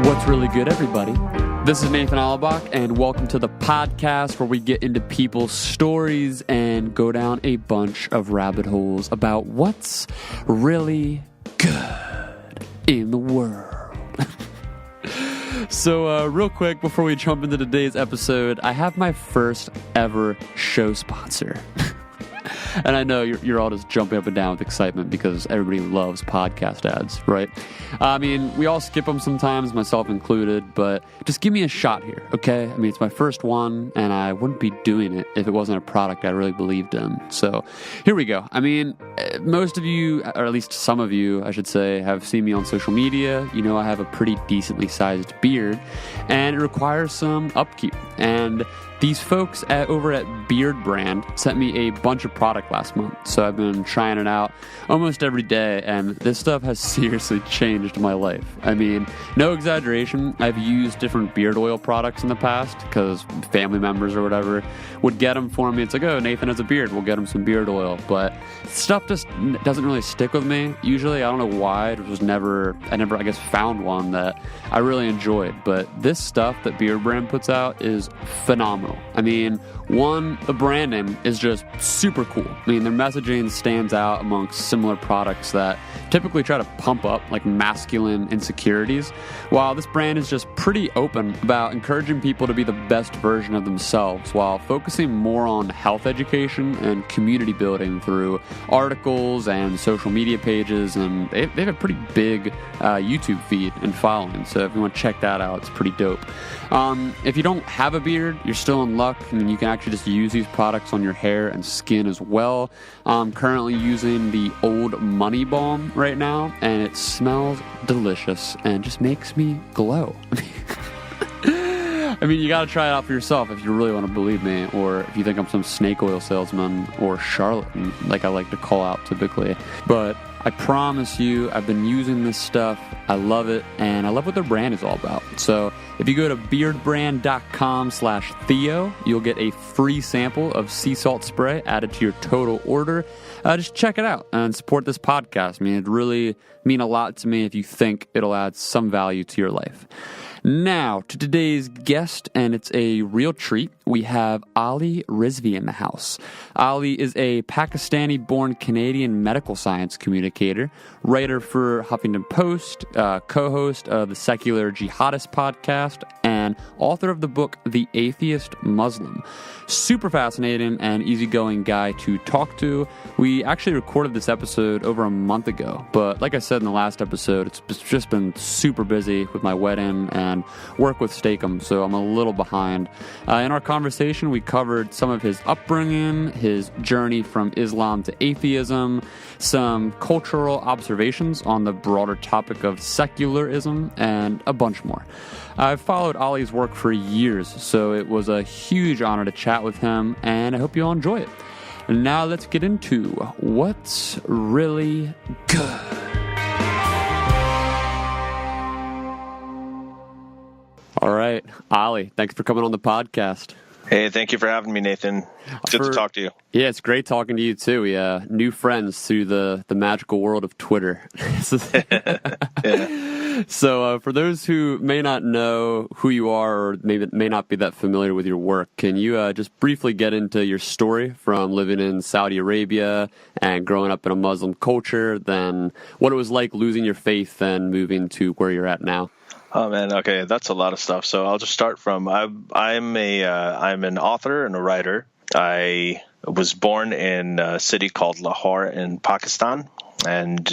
What's really good, everybody? This is Nathan Allebach, and welcome to the podcast where we get into people's stories and go down a bunch of rabbit holes about what's really good in the world. So, real quick, before we jump into today's episode, I have my first ever show sponsor. And I know you're all just jumping up and down with excitement because everybody loves podcast ads, right? I mean, we all skip them sometimes, myself included, but just give me a shot here, okay? I mean, it's my first one, and I wouldn't be doing it if it wasn't a product I really believed in. So here we go. I mean, most of you, or at least some of you, I should say, have seen me on social media. You know I have a pretty decently sized beard, and it requires some upkeep. And these folks over at Beard Brand sent me a bunch of product last month, so I've been trying it out almost every day, and this stuff has seriously changed my life. I mean, no exaggeration, I've used different beard oil products in the past because family members or whatever would get them for me. It's like, oh, Nathan has a beard, we'll get him some beard oil, but stuff just doesn't really stick with me. Usually, I don't know why, I never, I guess, found one that I really enjoyed, but this stuff that Beard Brand puts out is phenomenal. I mean, one, the branding is just super cool. I mean, their messaging stands out amongst similar products that typically try to pump up like masculine insecurities, while this brand is just pretty open about encouraging people to be the best version of themselves while focusing more on health education and community building through articles and social media pages, and they have a pretty big YouTube feed and following, so if you want to check that out, it's pretty dope. If you don't have a beard, you're still in luck. I mean, you can actually just use these products on your hair and skin as well. I'm currently using the Old Money Balm right now, and it smells delicious and just makes me glow. I mean, you gotta try it out for yourself if you really want to believe me, or if you think I'm some snake oil salesman or charlatan, like I like to call out typically. But I promise you, I've been using this stuff, I love it, and I love what their brand is all about. So if you go to beardbrand.com/Theo, you'll get a free sample of sea salt spray added to your total order. Just check it out and support this podcast. I mean, it'd really mean a lot to me if you think it'll add some value to your life. Now, to today's guest, and it's a real treat. We have Ali Rizvi in the house. Ali is a Pakistani-born Canadian medical science communicator, writer for Huffington Post, co-host of the Secular Jihadists Podcast, and author of the book The Atheist Muslim. Super fascinating and easygoing guy to talk to. We actually recorded this episode over a month ago, but like I said in the last episode, it's just been super busy with my wedding and work with Steakum, so I'm a little behind. In our conversation, we covered some of his upbringing, his journey from Islam to atheism, some cultural observations on the broader topic of secularism, and a bunch more. I've followed Ali's work for years, so it was a huge honor to chat with him, and I hope you all enjoy it. And now let's get into what's really good. All right, Ali, thanks for coming on the podcast. Hey, thank you for having me, Nathan. Good to talk to you. Yeah, it's great talking to you, too. We new friends through the magical world of Twitter. Yeah. So for those who may not know who you are or may not be that familiar with your work, can you just briefly get into your story from living in Saudi Arabia and growing up in a Muslim culture, then what it was like losing your faith and moving to where you're at now? Oh man, okay, that's a lot of stuff. So I'll just start from I'm an author and a writer. I was born in a city called Lahore in Pakistan, and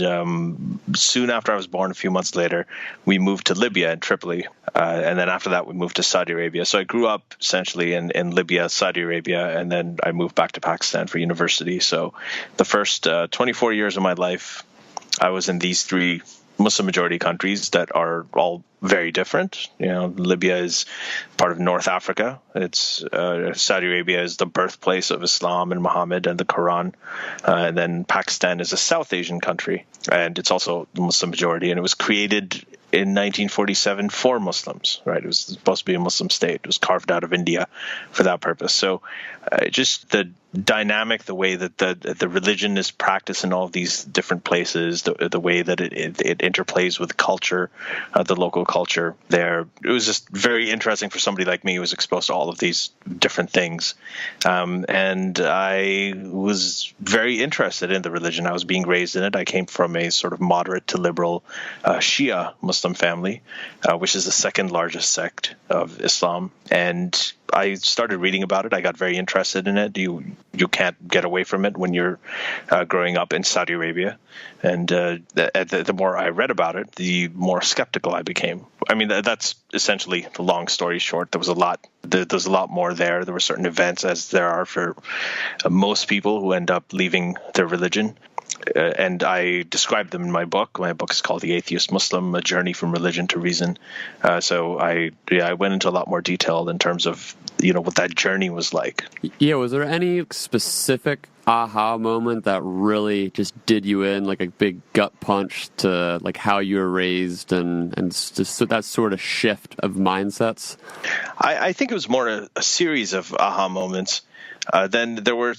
soon after I was born, a few months later, we moved to Libya in Tripoli, and then after that we moved to Saudi Arabia. So I grew up essentially in Libya, Saudi Arabia, and then I moved back to Pakistan for university. So the first 24 years of my life, I was in these three Muslim majority countries that are all very different. You know, Libya is part of North Africa. It's Saudi Arabia is the birthplace of Islam and Muhammad and the Quran. And then Pakistan is a South Asian country, and it's also the Muslim majority. And it was created in 1947 for Muslims, right? It was supposed to be a Muslim state. It was carved out of India for that purpose. So just the dynamic, the way that the religion is practiced in all of these different places, the way that it interplays with culture, the local culture there. It was just very interesting for somebody like me who was exposed to all of these different things. And I was very interested in the religion. I was being raised in it. I came from a sort of moderate to liberal Shia Muslim family, which is the second largest sect of Islam. And I started reading about it. I got very interested in it. You can't get away from it when you're growing up in Saudi Arabia. And the more I read about it, the more skeptical I became. I mean, that's essentially the long story short. There's a lot more there. There were certain events, as there are for most people who end up leaving their religion. And I described them in my book. My book is called The Atheist Muslim, A Journey from Religion to Reason. So I went into a lot more detail in terms of, what that journey was like. Yeah, was there any specific aha moment that really just did you in, like a big gut punch to like how you were raised and just that sort of shift of mindsets? I think it was more a series of aha moments. Then there were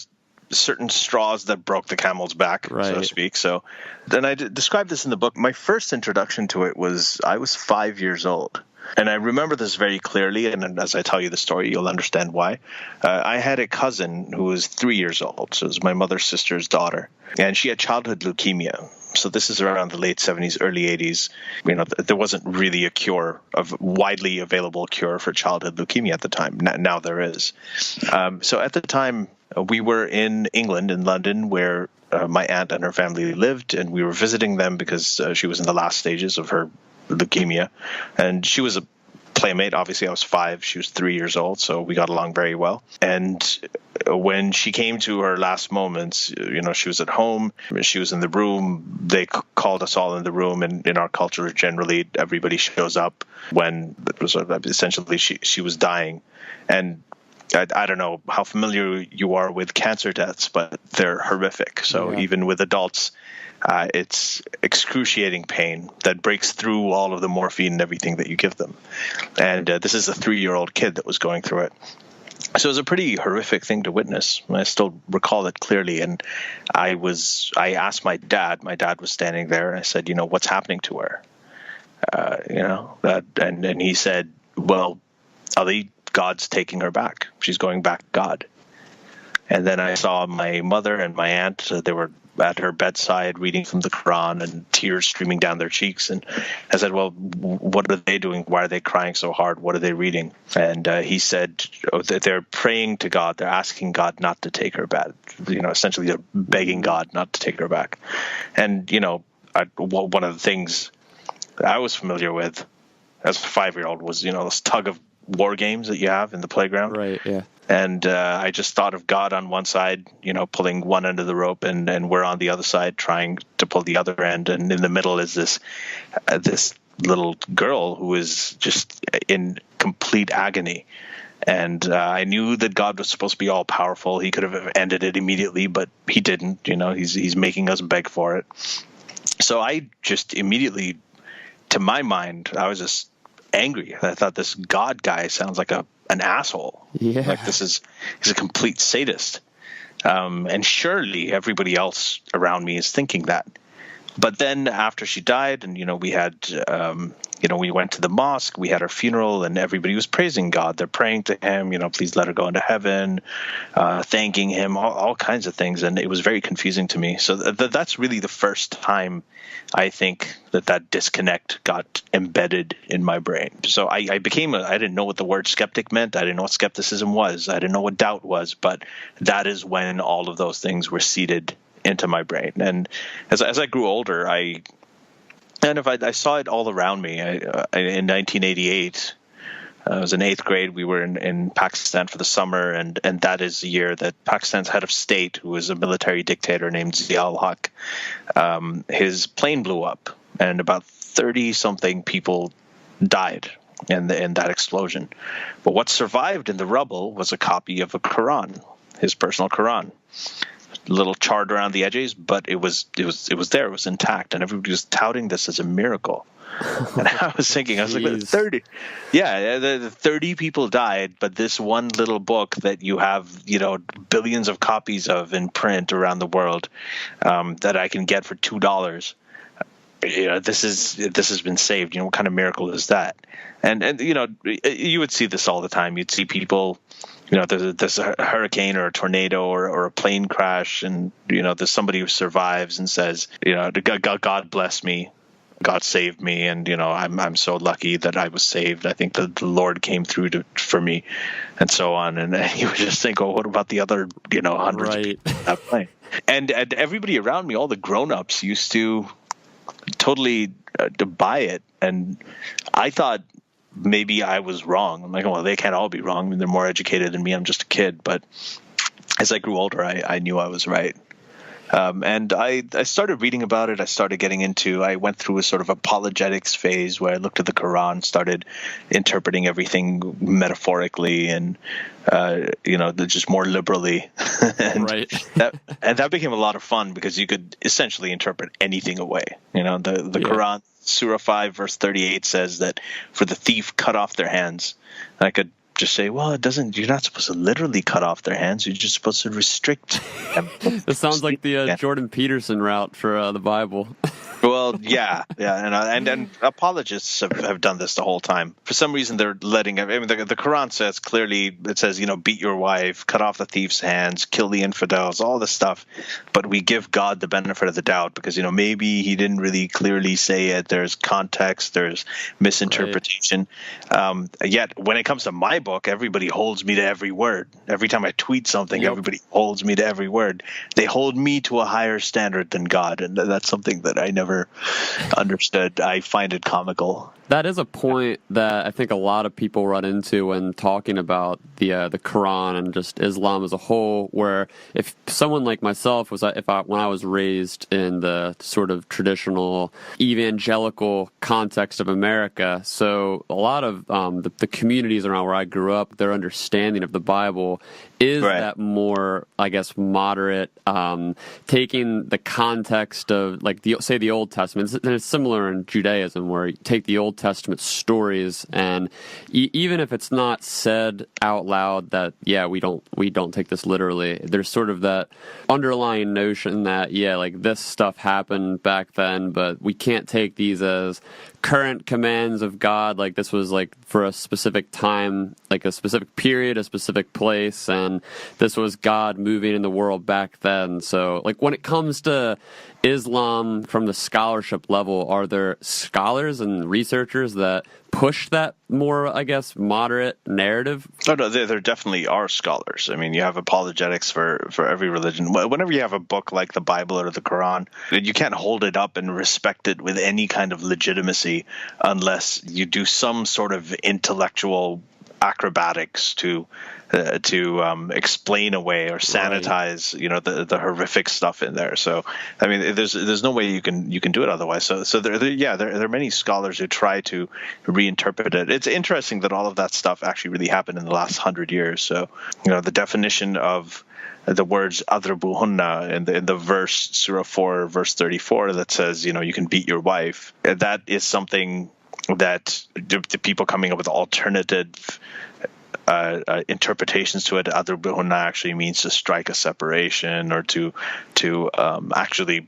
certain straws that broke the camel's back, so to speak. So then I described this in the book. My first introduction to it was I was 5 years old. And I remember this very clearly, and as I tell you the story, you'll understand why. I had a cousin who was 3 years old, so it was my mother's sister's daughter, and she had childhood leukemia. So this is around the late 70s, early 80s. There wasn't really a widely available cure for childhood leukemia at the time. Now there is. So at the time, we were in England, in London, where my aunt and her family lived, and we were visiting them because she was in the last stages of her leukemia, and she was a playmate. Obviously, I was 5; she was 3 years old, so we got along very well. And when she came to her last moments, she was at home. She was in the room. They called us all in the room, and in our culture, generally, everybody shows up when it was essentially she was dying. And I don't know how familiar you are with cancer deaths, but they're horrific. So even with adults, it's excruciating pain that breaks through all of the morphine and everything that you give them. And this is a 3-year-old kid that was going through it. So it was a pretty horrific thing to witness. I still recall it clearly. And I asked my dad was standing there, and I said, what's happening to her? And he said, well, Ali, God's taking her back. She's going back to God. And then I saw my mother and my aunt. They were at her bedside reading from the Quran, and tears streaming down their cheeks. And I said, well, what are they doing? Why are they crying so hard? What are they reading? And he said, that they're praying to God. They're asking God not to take her back. Essentially they're begging God not to take her back. And, one of the things I was familiar with as a 5-year-old was, this tug of war games that you have in the playground. Right, yeah. And I just thought of God on one side, pulling one end of the rope, and we're on the other side trying to pull the other end. And in the middle is this little girl who is just in complete agony. And I knew that God was supposed to be all powerful. He could have ended it immediately, but he didn't. He's making us beg for it. So I just immediately, to my mind, I was just angry. I thought this God guy sounds like an asshole. Yeah. Like he's a complete sadist. And surely everybody else around me is thinking that. But then after she died, and we had we went to the mosque, we had her funeral, and everybody was praising God. They're praying to him, please let her go into heaven, thanking him, all kinds of things. And it was very confusing to me. So that's really the first time I think that disconnect got embedded in my brain. So I didn't know what the word skeptic meant. I didn't know what skepticism was. I didn't know what doubt was. But that is when all of those things were seeded into my brain. And as I grew older, I saw it all around me. In 1988, I was in 8th grade. We were in Pakistan for the summer, and that is the year that Pakistan's head of state, who was a military dictator named Allebach, his plane blew up, and about 30-something people died in that explosion. But what survived in the rubble was a copy of a Quran, his personal Quran. little charred around the edges, but it was there, it was intact, and everybody was touting this as a miracle. And I was thinking, I was like, 30, the 30 people died, but this one little book that you have, billions of copies of in print around the world, that I can get for $2. This has been saved. What kind of miracle is that? And you would see this all the time. You'd see people, there's a hurricane or a tornado or a plane crash, and there's somebody who survives and says, God bless me, God saved me, and I'm so lucky that I was saved. I think that the Lord came through for me, and so on. And you would just think, oh, what about the other hundreds of people on that plane? And everybody around me, all the grown-ups, used to totally to buy it, and I thought maybe I was wrong. I'm like, well, they can't all be wrong. I mean, they're more educated than me. I'm just a kid. But as I grew older, I knew I was right. And I started reading about it. I went through a sort of apologetics phase where I looked at the Quran, started interpreting everything metaphorically and, just more liberally. And right. that became a lot of fun because you could essentially interpret anything away. The Quran, Surah 5, verse 38 says that for the thief, cut off their hands. And I could just say, well, you're not supposed to literally cut off their hands. You're just supposed to restrict them. This sounds like the Jordan Peterson route for the Bible. Well, yeah, and apologists have done this the whole time. For some reason, they're letting. I mean, the Quran says clearly. It says, beat your wife, cut off the thief's hands, kill the infidels, all this stuff. But we give God the benefit of the doubt because maybe he didn't really clearly say it. There's context, there's misinterpretation. Right. Yet when it comes to my book, everybody holds me to every word. Every time I tweet something, everybody holds me to every word. They hold me to a higher standard than God, and that's something that I never understood. I find it comical. That is a point that I think a lot of people run into when talking about the Quran and just Islam as a whole. Where if someone like myself when I was raised in the sort of traditional evangelical context of America, so a lot of the communities around where I grew up, their understanding of the Bible is right. That more, I guess, moderate, taking the context of like the Old Testament. And it's similar in Judaism, where you take the Old Testament stories, and even if it's not said out loud that we don't take this literally, there's sort of that underlying notion that like this stuff happened back then, but we can't take these as current commands of God. Like this was like for a specific time, like a specific period, a specific place, and this was God moving in the world back then. So like when it comes to Islam from the scholarship level, are there scholars and researchers that push that more, I guess, moderate narrative? Oh, no, there definitely are scholars. I mean, you have apologetics for every religion. Whenever you have a book like the Bible or the Quran, you can't hold it up and respect it with any kind of legitimacy unless you do some sort of intellectual acrobatics to explain away or sanitize, the horrific stuff in there. So, I mean, there's no way you can do it otherwise. So there are many scholars who try to reinterpret it. It's interesting that all of that stuff actually really happened in the last 100 years. So, the definition of the words adribuhunna in the verse, Surah 4, verse 34, that says, you can beat your wife. That is something that the people coming up with alternative interpretations to it. Adribuhunna actually means to strike a separation, or to actually,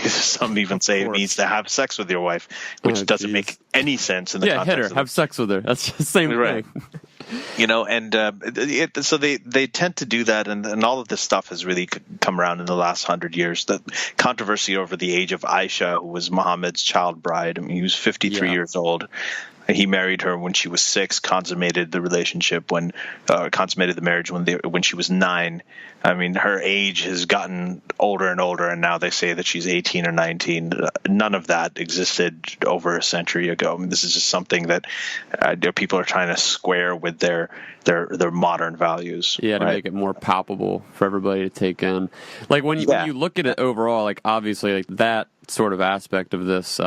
some even say it means to have sex with your wife, which doesn't make any sense in the context. Hit her, have sex with her. That's the same right. thing. So they tend to do that, and all of this stuff has really come around in the last 100 years. The controversy over the age of Aisha, who was Muhammad's child bride. I mean, he was 53 years old. He married her when she was 6, consummated the marriage when she was 9. I mean, her age has gotten older and older, and now they say that she's 18 or 19. None of that existed over a century ago. I mean, this is just something that people are trying to square with their modern values. Yeah, to make it more palpable for everybody to take in. Like when you look at it overall, like obviously like that sort of aspect of this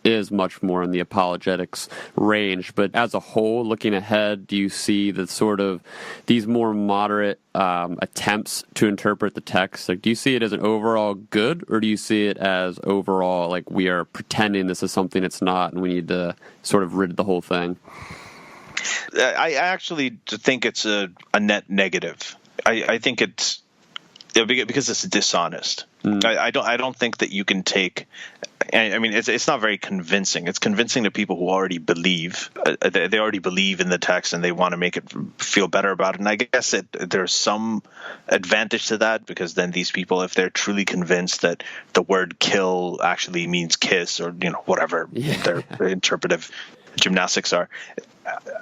is much more in the apologetics range. But as a whole, looking ahead, do you see the sort of these more moderate attempts to interpret the text? Like, do you see it as an overall good, or do you see it as overall like we are pretending this is something it's not, and we need to sort of rid the whole thing? I actually think it's a net negative. I think it's because it's dishonest. I don't think that you can take. I mean, it's not very convincing. It's convincing to people who already believe. They already believe in the text and they want to make it feel better about it. And I guess there's some advantage to that, because then these people, if they're truly convinced that the word "kill" actually means kiss, or whatever their interpretive gymnastics are,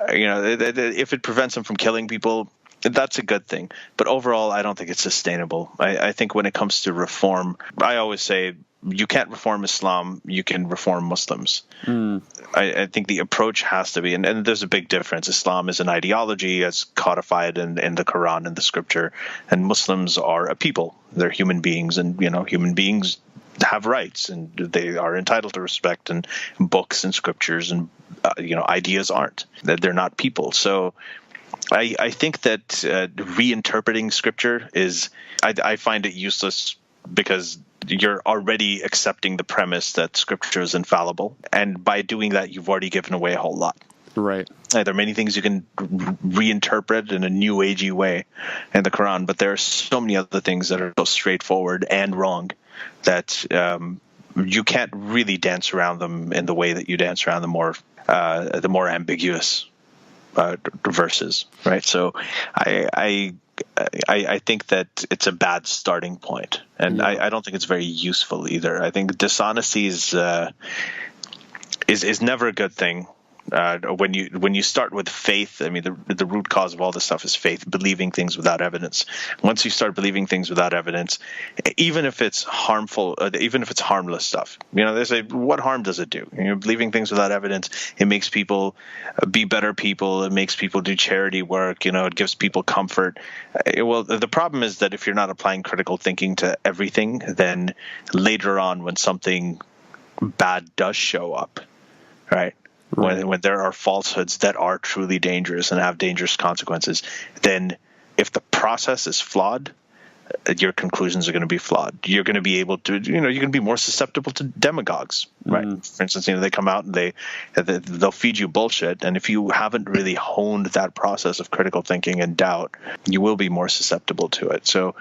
if it prevents them from killing people, that's a good thing. But overall, I don't think it's sustainable. I think when it comes to reform, I always say you can't reform Islam, you can reform Muslims. I think the approach has to be, and there's a big difference. Islam is an ideology as codified in the Quran and the scripture, and Muslims are a people. They're human beings, and human beings have rights, and they are entitled to respect, and books and scriptures and ideas aren't. That they're not people. So I think that reinterpreting scripture is, I find it useless, because you're already accepting the premise that scripture is infallible. And by doing that, you've already given away a whole lot. Right. There are many things you can reinterpret in a new agey way in the Quran, but there are so many other things that are so straightforward and wrong that you can't really dance around them in the way that you dance around the more ambiguous verses, right? So I think that it's a bad starting point, and I don't think it's very useful either. I think dishonesty is never a good thing. When you start with faith, I mean, the root cause of all this stuff is faith, believing things without evidence. Once you start believing things without evidence, even if it's harmful, even if it's harmless stuff, they say, what harm does it do? Believing things without evidence, it makes people be better people. It makes people do charity work. It gives people comfort. Well, the problem is that if you're not applying critical thinking to everything, then later on, when something bad does show up, right? When there are falsehoods that are truly dangerous and have dangerous consequences, then if the process is flawed, your conclusions are going to be flawed. You're going to be able to, you're going to be more susceptible to demagogues, right? For instance, they come out and they'll feed you bullshit, and if you haven't really honed that process of critical thinking and doubt, you will be more susceptible to it. So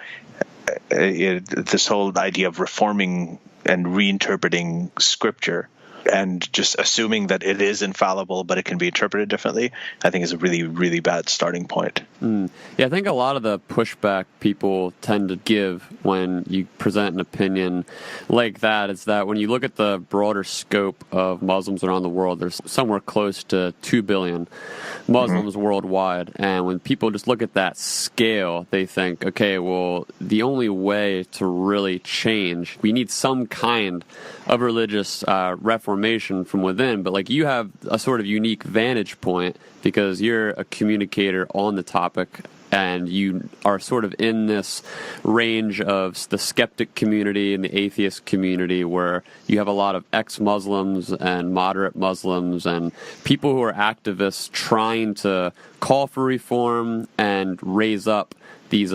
this whole idea of reforming and reinterpreting scripture and just assuming that it is infallible, but it can be interpreted differently, I think is a really, really bad starting point. Yeah, I think a lot of the pushback people tend to give when you present an opinion like that is that when you look at the broader scope of Muslims around the world, there's somewhere close to 2 billion Muslims worldwide. And when people just look at that scale, they think, okay, well, the only way to really change, we need some kind of religious reformation from within. But like, you have a sort of unique vantage point because you're a communicator on the topic, and you are sort of in this range of the skeptic community and the atheist community, where you have a lot of ex-Muslims and moderate Muslims and people who are activists trying to call for reform and raise up these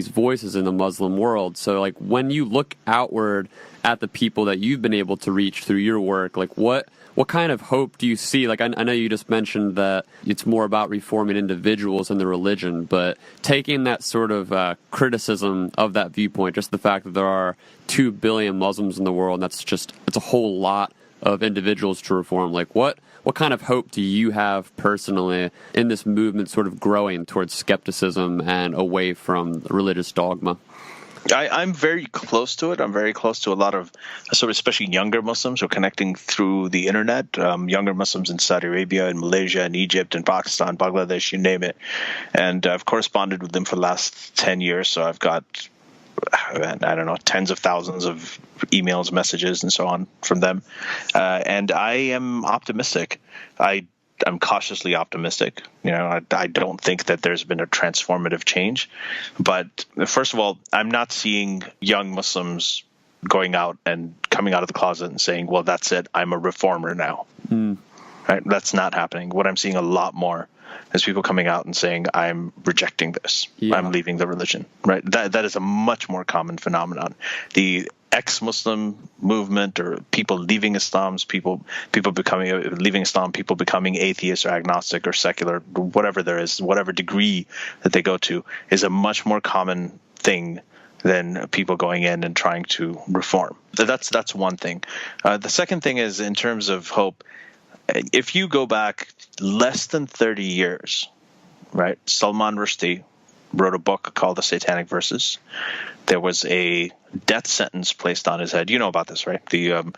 voices in the Muslim world. So like, when you look outward at the people that you've been able to reach through your work, like what kind of hope do you see? Like, I know you just mentioned that it's more about reforming individuals and the religion, but taking that sort of criticism of that viewpoint, just the fact that there are 2 billion Muslims in the world, and it's a whole lot of individuals to reform. Like, what kind of hope do you have personally in this movement sort of growing towards skepticism and away from religious dogma? I'm very close to it. I'm very close to a lot of, sort of especially younger Muslims who are connecting through the internet, younger Muslims in Saudi Arabia and Malaysia and Egypt and Pakistan, Bangladesh, you name it. And I've corresponded with them for the last 10 years. So I've got, I don't know, tens of thousands of emails, messages, and so on from them. And I am optimistic. I'm cautiously optimistic. I don't think that there's been a transformative change. But first of all, I'm not seeing young Muslims going out and coming out of the closet and saying, well, that's it, I'm a reformer now. Right? That's not happening. What I'm seeing a lot more is people coming out and saying, I'm rejecting this. Yeah. I'm leaving the religion. Right? That is a much more common phenomenon. The ex-Muslim movement, or people leaving Islam, people becoming leaving Islam, people becoming atheist or agnostic or secular, whatever there is, whatever degree that they go to, is a much more common thing than people going in and trying to reform. That's one thing. The second thing is, in terms of hope, if you go back less than 30 years, right? Salman Rushdie wrote a book called The Satanic Verses. There was a death sentence placed on his head. You know about this, right? The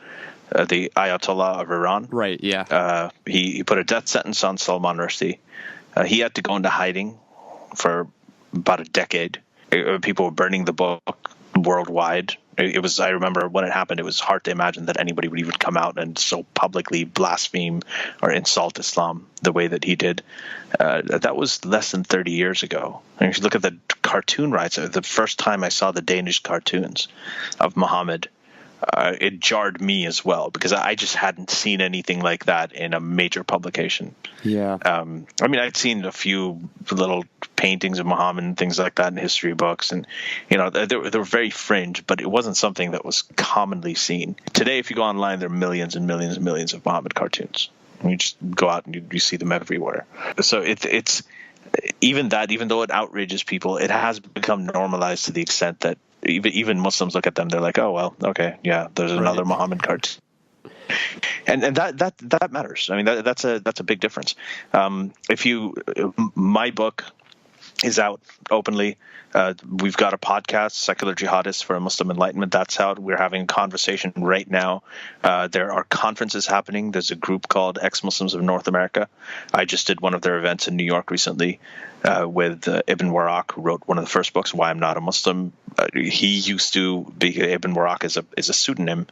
Ayatollah of Iran. Right, yeah. He put a death sentence on Salman Rushdie. He had to go into hiding for about a decade. People were burning the book worldwide. It was, I remember when it happened, it was hard to imagine that anybody would even come out and so publicly blaspheme or insult Islam the way that he did. That was less than 30 years ago. And if you look at the cartoon rights, the first time I saw the Danish cartoons of Muhammad, it jarred me as well, because I just hadn't seen anything like that in a major publication. Yeah. I mean, I'd seen a few little paintings of Muhammad and things like that in history books, and they were very fringe, but it wasn't something that was commonly seen. Today, if you go online, there are millions and millions and millions of Muhammad cartoons. And you just go out and you see them everywhere. So it's even though it outrages people, it has become normalized to the extent that even Muslims look at them, they're like, oh, well, okay, yeah, there's another Muhammad cartoon. And that matters. I mean, that's a big difference. My book is out openly. We've got a podcast, Secular Jihadists for a Muslim Enlightenment. That's out. We're having a conversation right now. There are conferences happening. There's a group called Ex-Muslims of North America. I just did one of their events in New York recently with Ibn Warraq, who wrote one of the first books, Why I'm Not a Muslim. He used to be, Ibn Warraq is a pseudonym,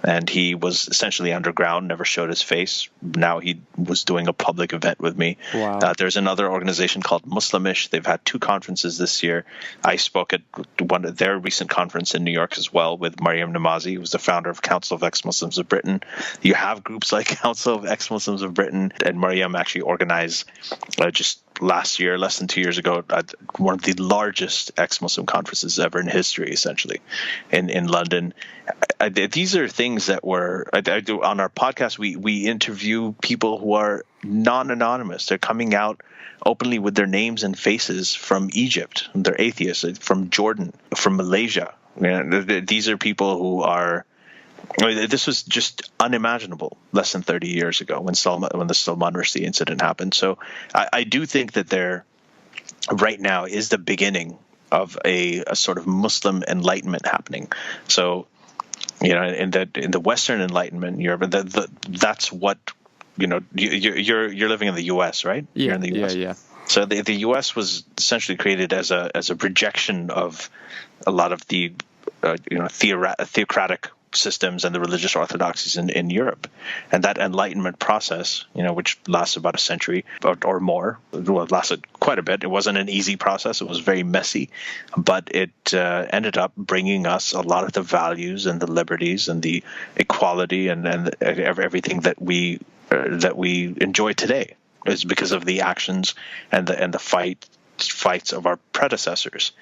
and he was essentially underground, never showed his face. Now he was doing a public event with me. Wow. There's another organization called Muslimish. They've had 2 conferences this year. I spoke at one of their recent conference in New York as well with Maryam Namazi, who's the founder of Council of Ex-Muslims of Britain. You have groups like Council of Ex-Muslims of Britain, and Maryam actually organized just last year, less than 2 years ago, one of the largest ex-Muslim conferences ever in history, essentially, in London. These are things that I do on our podcast. We interview people who are non-anonymous. They're coming out openly with their names and faces from Egypt. They're atheists, from Jordan, from Malaysia. These are people who are. This was just unimaginable less than 30 years ago when the Salman Rushdie incident happened. So I do think that there right now is the beginning of a sort of Muslim enlightenment happening. So, in the Western Enlightenment, Europe, that's what, you're living in the U.S., right? Yeah, you're in the US. yeah. So the U.S. was essentially created as a rejection of a lot of the theocratic systems and the religious orthodoxies in Europe, and that Enlightenment process, which lasted about a century or more, well, it lasted quite a bit. It wasn't an easy process; it was very messy, but it ended up bringing us a lot of the values and the liberties and the equality and everything that we enjoy today. Is because of the actions and the fights of our predecessors,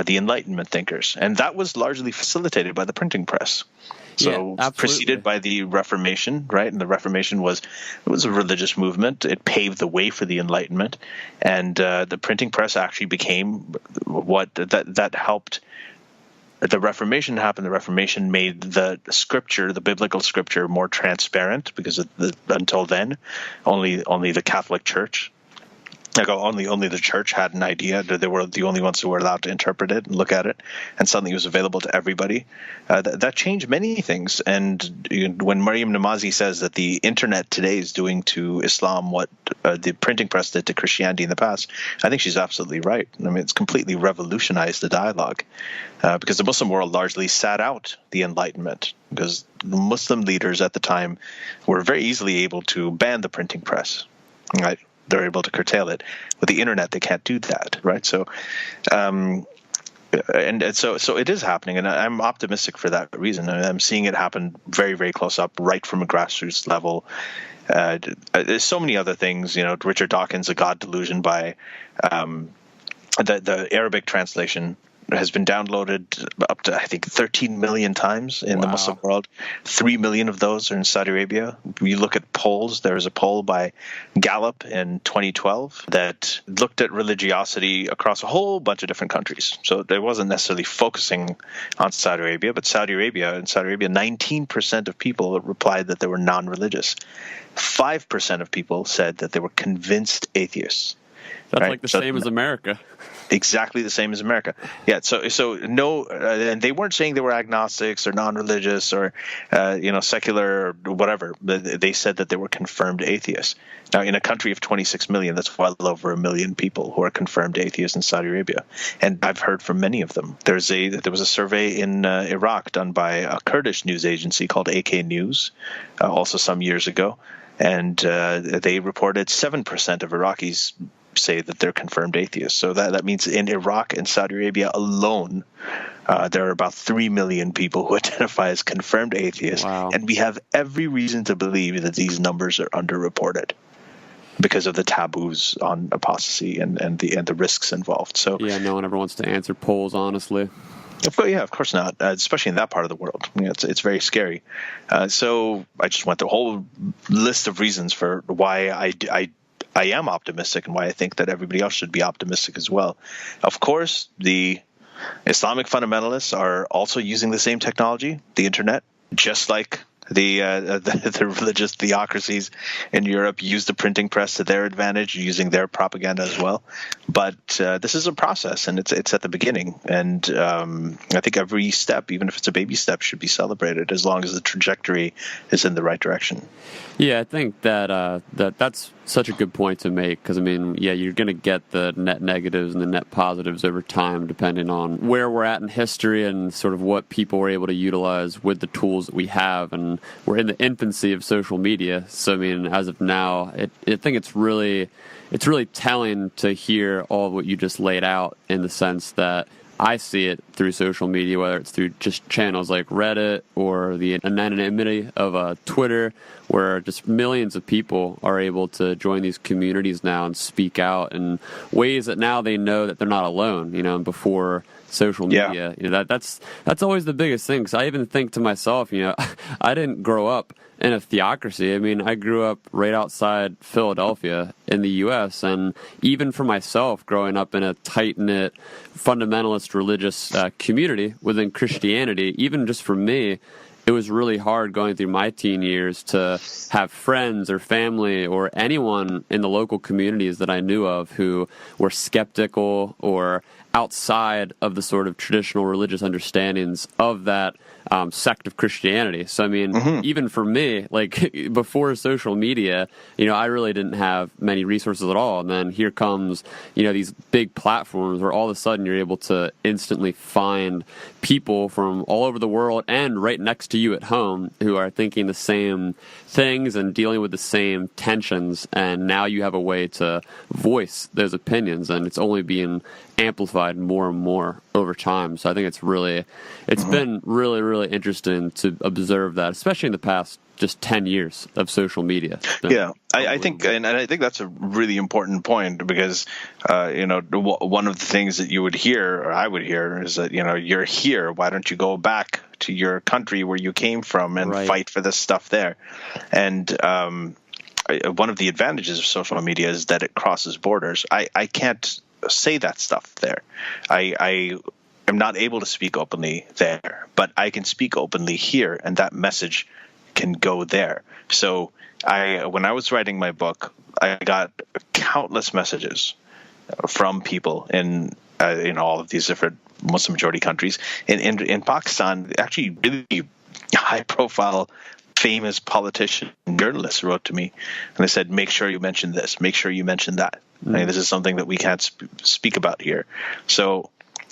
the Enlightenment thinkers, and that was largely facilitated by the printing press. So preceded by the Reformation, right? And the Reformation was a religious movement. It paved the way for the Enlightenment, and the printing press actually became what that helped. The Reformation happened. The Reformation made the scripture, the biblical scripture, more transparent, because until then, only the Catholic Church. Only the church had an idea. They were the only ones who were allowed to interpret it and look at it, and suddenly it was available to everybody. That changed many things. And when Maryam Namazi says that the internet today is doing to Islam what the printing press did to Christianity in the past, I think she's absolutely right. I mean, it's completely revolutionized the dialogue, because the Muslim world largely sat out the Enlightenment, because the Muslim leaders at the time were very easily able to ban the printing press, right? They're able to curtail it. With the internet, they can't do that, right? So And so it is happening, and I'm optimistic for that reason. I'm seeing it happen very, very close up, right from a grassroots level. There's so many other things. Richard Dawkins' A God Delusion by the Arabic translation has been downloaded up to, I think, 13 million times in the Muslim world. 3 million of those are in Saudi Arabia. You look at polls. There was a poll by Gallup in 2012 that looked at religiosity across a whole bunch of different countries. So it wasn't necessarily focusing on Saudi Arabia, but in Saudi Arabia, 19% of people replied that they were non-religious. 5% of people said that they were convinced atheists. That's right? Like the same as America. Exactly the same as America. Yeah. So no, and they weren't saying they were agnostics or non-religious or, secular or whatever. They said that they were confirmed atheists. Now, in a country of 26 million, that's well over 1 million people who are confirmed atheists in Saudi Arabia. And I've heard from many of them. There was a survey in Iraq done by a Kurdish news agency called AK News, also some years ago. And they reported 7% of Iraqis say that they're confirmed atheists. So that means in Iraq and Saudi Arabia alone, there are about 3 million people who identify as confirmed atheists. Wow. And we have every reason to believe that these numbers are underreported because of the taboos on apostasy and the risks involved. So yeah, no one ever wants to answer polls, honestly. Of course not, especially in that part of the world. It's very scary. So I just went through a whole list of reasons for why I am optimistic and why I think that everybody else should be optimistic as well. Of course, the Islamic fundamentalists are also using the same technology, the internet, just like the religious theocracies in Europe use the printing press to their advantage, using their propaganda as well. But this is a process, and it's at the beginning. And I think every step, even if it's a baby step, should be celebrated as long as the trajectory is in the right direction. Yeah, I think that that's such a good point to make because, you're going to get the net negatives and the net positives over time depending on where we're at in history and sort of what people were able to utilize with the tools that we have. And we're in the infancy of social media. So, as of now, I think it's really telling to hear all of what you just laid out in the sense that I see it through social media, whether it's through just channels like Reddit or the anonymity of Twitter, where just millions of people are able to join these communities now and speak out in ways that now they know that they're not alone, and before social media, that's always the biggest thing. Because I even think to myself, I didn't grow up in a theocracy. I grew up right outside Philadelphia in the U.S., and even for myself, growing up in a tight-knit fundamentalist religious community within Christianity, even just for me, it was really hard going through my teen years to have friends or family or anyone in the local communities that I knew of who were skeptical or outside of the sort of traditional religious understandings of that sect of Christianity. So, even for me, like before social media, I really didn't have many resources at all. And then here comes, these big platforms where all of a sudden you're able to instantly find people from all over the world and right next to you at home who are thinking the same things and dealing with the same tensions. And now you have a way to voice those opinions, and it's only being amplified more and more over time. So I think it's been really, really interesting to observe that, especially in the past just 10 years of social media. Yeah, I think that's a really important point because, one of the things that you would hear, or I would hear, is that, you're here. Why don't you go back to your country where you came from and fight for this stuff there? And one of the advantages of social media is that it crosses borders. I can't say that stuff there. I am not able to speak openly there, but I can speak openly here, and that message can go there. So when I was writing my book, I got countless messages from people in all of these different Muslim majority countries. In Pakistan, actually really high profile, famous politician journalists wrote to me and they said, make sure you mention this, make sure you mention that. This is something that we can't speak about here. So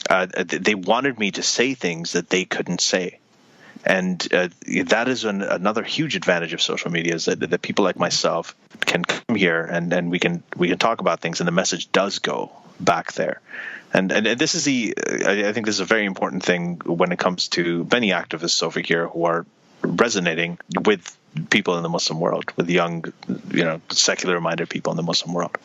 they wanted me to say things that they couldn't say. And that is another huge advantage of social media, is that people like myself can come here and we can talk about things, and the message does go back there. And this is I think this is a very important thing when it comes to many activists over here who are resonating with people in the Muslim world, with young, secular-minded people in the Muslim world.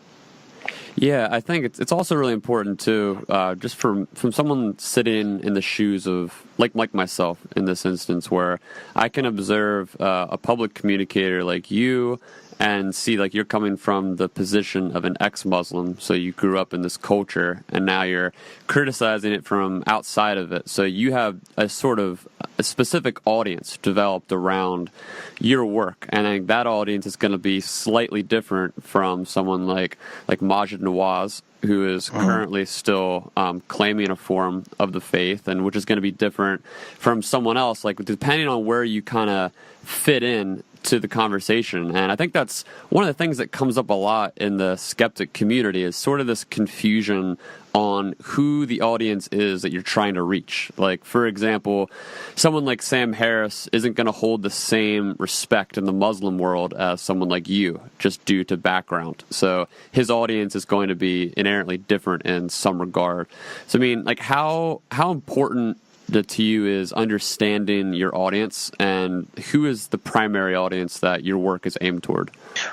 Yeah, I think it's also really important too, just from someone sitting in the shoes of like myself in this instance, where I can observe a public communicator like you and see like you're coming from the position of an ex-Muslim, so you grew up in this culture and now you're criticizing it from outside of it. So you have a sort of a specific audience developed around your work, and I think that audience is going to be slightly different from someone like Majid Nawaz, who is currently still claiming a form of the faith, and which is going to be different from someone else, like depending on where you kind of fit in to the conversation. And I think that's one of the things that comes up a lot in the skeptic community, is sort of this confusion on who the audience is that you're trying to reach. Like, for example, someone like Sam Harris isn't going to hold the same respect in the Muslim world as someone like you, just due to background. So his audience is going to be inherently different in some regard. So, I mean, like, how important to you is understanding your audience, and who is the primary audience that your work is aimed toward?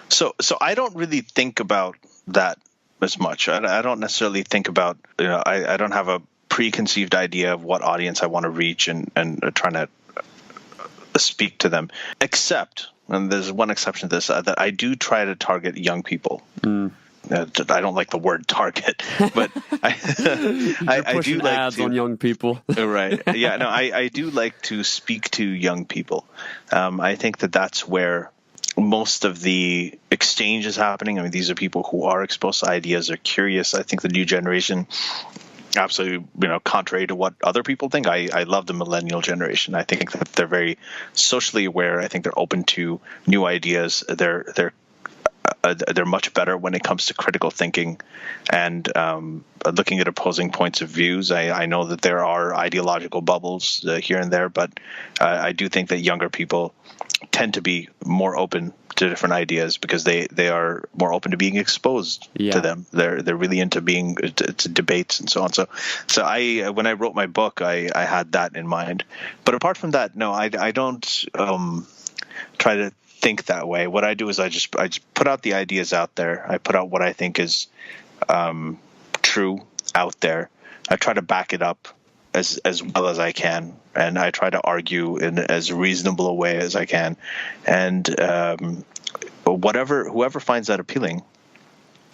So I don't really think about that as much. I don't necessarily think about, I don't have a preconceived idea of what audience I want to reach and trying to speak to them, except, and there's one exception to this, that I do try to target young people. I don't like the word target, but I do like ads to, on young people. Right. Yeah. No, I do like to speak to young people. I think that's where most of the exchange is happening. I mean, these are people who are exposed to ideas, are curious. I think the new generation, absolutely, contrary to what other people think, I love the millennial generation. I think that they're very socially aware. I think they're open to new ideas. They're much better when it comes to critical thinking and looking at opposing points of views. I know that there are ideological bubbles here and there, but I do think that younger people tend to be more open to different ideas because they are more open to being exposed to them. They're really into being to debates and so on. So I when I wrote my book, I had that in mind. But apart from that, no, I don't try to think that way. What I do is I just put out the ideas out there. I put out what I think is true out there. I try to back it up as well as I can, and I try to argue in as reasonable a way as I can. And whoever finds that appealing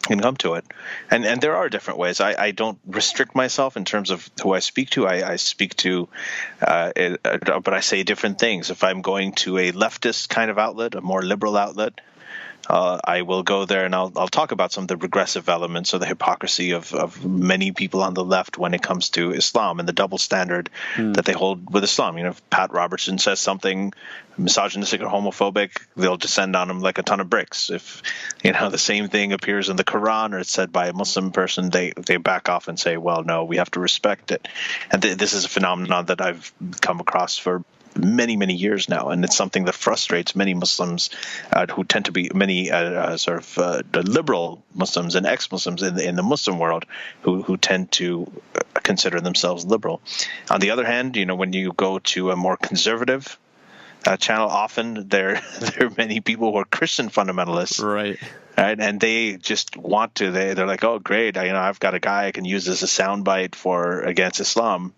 can come to it. And there are different ways. I don't restrict myself in terms of who I speak to. I speak to, but I say different things. If I'm going to a leftist kind of outlet, a more liberal outlet, I will go there and I'll talk about some of the regressive elements or the hypocrisy of many people on the left when it comes to Islam and the double standard that they hold with Islam. If Pat Robertson says something misogynistic or homophobic, they'll descend on him like a ton of bricks. If the same thing appears in the Quran or it's said by a Muslim person, they back off and say, well, no, we have to respect it. And this is a phenomenon that I've come across for many, many years now, and it's something that frustrates many Muslims who tend to be many liberal Muslims and ex-Muslims in the Muslim world who tend to consider themselves liberal. On the other hand, when you go to a more conservative channel, often there are many people who are Christian fundamentalists, right? And they just want to. They're like, oh, great! I've got a guy I can use as a soundbite against Islam.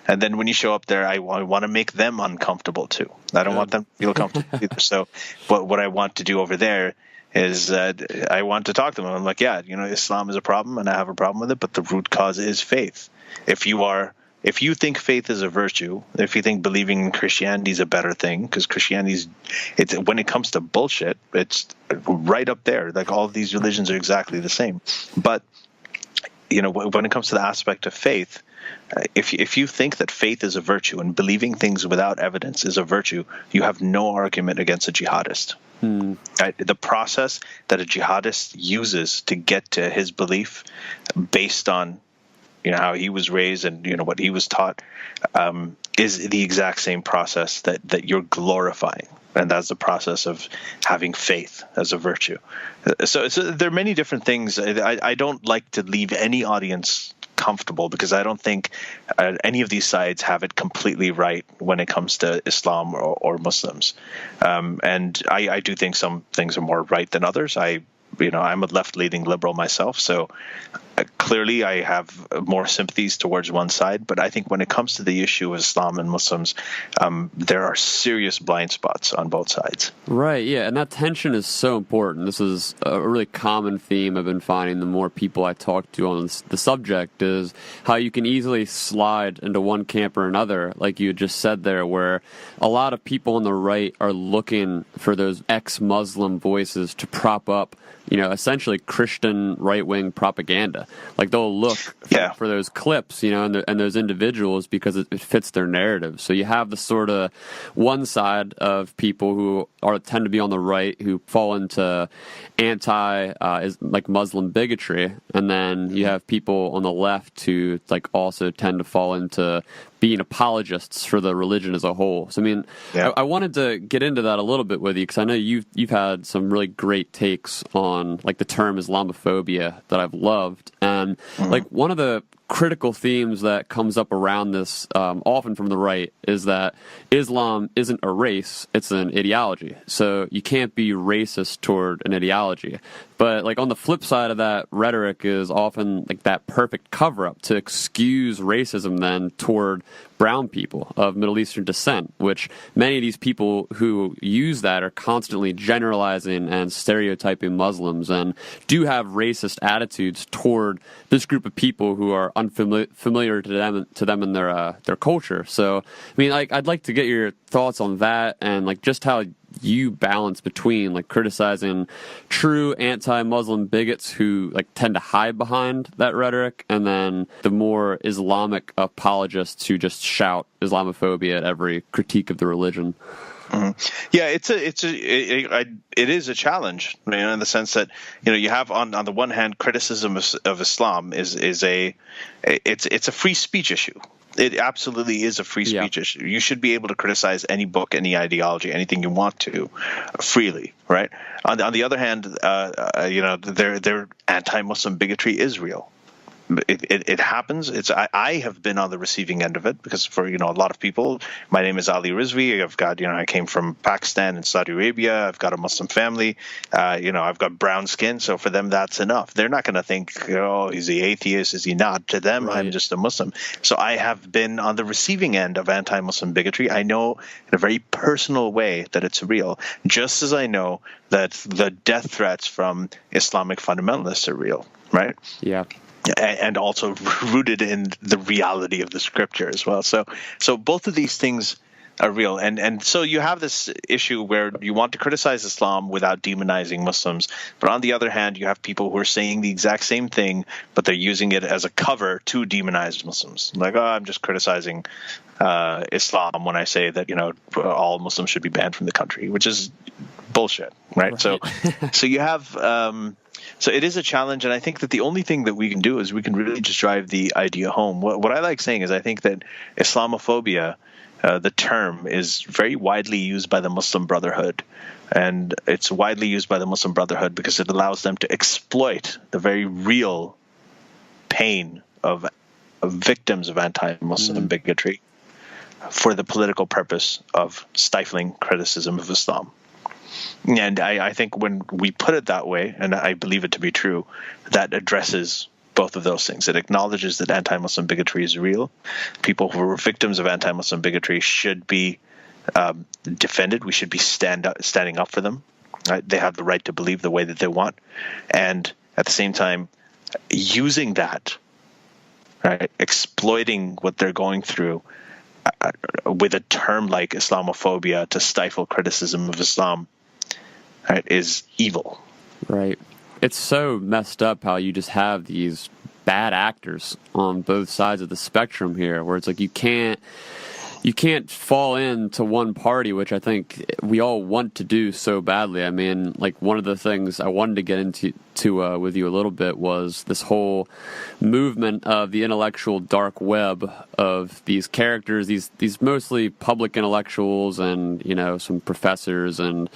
And then when you show up there, I want to make them uncomfortable too. I don't want them to feel comfortable either. So, what I want to do over there is I want to talk to them. I'm like, Islam is a problem, and I have a problem with it. But the root cause is faith. If you think faith is a virtue, if you think believing in Christianity is a better thing, because Christianity it's when it comes to bullshit, it's right up there. Like all of these religions are exactly the same. But when it comes to the aspect of faith, if you think that faith is a virtue and believing things without evidence is a virtue, you have no argument against a jihadist. Right? The process that a jihadist uses to get to his belief based on how he was raised and what he was taught, is the exact same process that you're glorifying. And that's the process of having faith as a virtue. So there are many different things. I don't like to leave any audience comfortable because I don't think any of these sides have it completely right when it comes to Islam or Muslims. And I do think some things are more right than others. I'm a left-leaning liberal myself, so clearly I have more sympathies towards one side. But I think when it comes to the issue of Islam and Muslims, there are serious blind spots on both sides. Right, yeah, and that tension is so important. This is a really common theme I've been finding the more people I talk to on the subject, is how you can easily slide into one camp or another, like you just said there, where a lot of people on the right are looking for those ex-Muslim voices to prop up, essentially Christian right-wing propaganda. Like they'll look for those clips, and those individuals because it fits their narrative. So you have the sort of one side of people who tend to be on the right who fall into Muslim bigotry, and then you have people on the left who also tend to fall into being apologists for the religion as a whole. So I wanted to get into that a little bit with you because I know you've had some really great takes on the term Islamophobia that I've loved, and one of the critical themes that comes up around this often from the right is that Islam isn't a race, it's an ideology. So you can't be racist toward an ideology. But on the flip side of that rhetoric is often that perfect cover-up to excuse racism then toward brown people of Middle Eastern descent, which many of these people who use that are constantly generalizing and stereotyping Muslims and do have racist attitudes toward this group of people who are unfamiliar to them and their culture. So, I'd like to get your thoughts on that and just how you balance between criticizing true anti-Muslim bigots who tend to hide behind that rhetoric, and then the more Islamic apologists who just shout Islamophobia at every critique of the religion. Mm-hmm. Yeah, it is a challenge, in the sense that you have on the one hand criticism of Islam is a free speech issue. It absolutely is a free speech issue. You should be able to criticize any book, any ideology, anything you want to, freely, right? On the other hand, their anti-Muslim bigotry is real. It happens. I have been on the receiving end of it because for a lot of people, my name is Ali Rizvi. I've got I came from Pakistan and Saudi Arabia. I've got a Muslim family. I've got brown skin, so for them that's enough. They're not going to think, oh, is he atheist? Is he not? To them, right. I'm just a Muslim. So I have been on the receiving end of anti-Muslim bigotry. I know in a very personal way that it's real, just as I know that the death threats from Islamic fundamentalists are real, right? Yeah. And also rooted in the reality of the scripture as well. So both of these things are real. And so you have this issue where you want to criticize Islam without demonizing Muslims. But on the other hand, you have people who are saying the exact same thing, but they're using it as a cover to demonize Muslims. I'm just criticizing Islam when I say that, all Muslims should be banned from the country, which is bullshit, right? So you have... So it is a challenge, and I think that the only thing that we can do is we can really just drive the idea home. What I like saying is I think that Islamophobia, the term, is very widely used by the Muslim Brotherhood, and it's widely used by the Muslim Brotherhood because it allows them to exploit the very real pain of victims of anti-Muslim bigotry for the political purpose of stifling criticism of Islam. And I think when we put it that way, and I believe it to be true, that addresses both of those things. It acknowledges that anti-Muslim bigotry is real. People who are victims of anti-Muslim bigotry should be defended. We should be standing up for them. Right? They have the right to believe the way that they want. And at the same time, using that, right, exploiting what they're going through with a term like Islamophobia to stifle criticism of Islam, right, is evil. Right. It's so messed up how you just have these bad actors on both sides of the spectrum here, where it's you can't you can't fall into one party, which I think we all want to do so badly. I mean, like, one of the things I wanted to get into with you a little bit was this whole movement of the intellectual dark web of these characters, these mostly public intellectuals and, you know, some professors and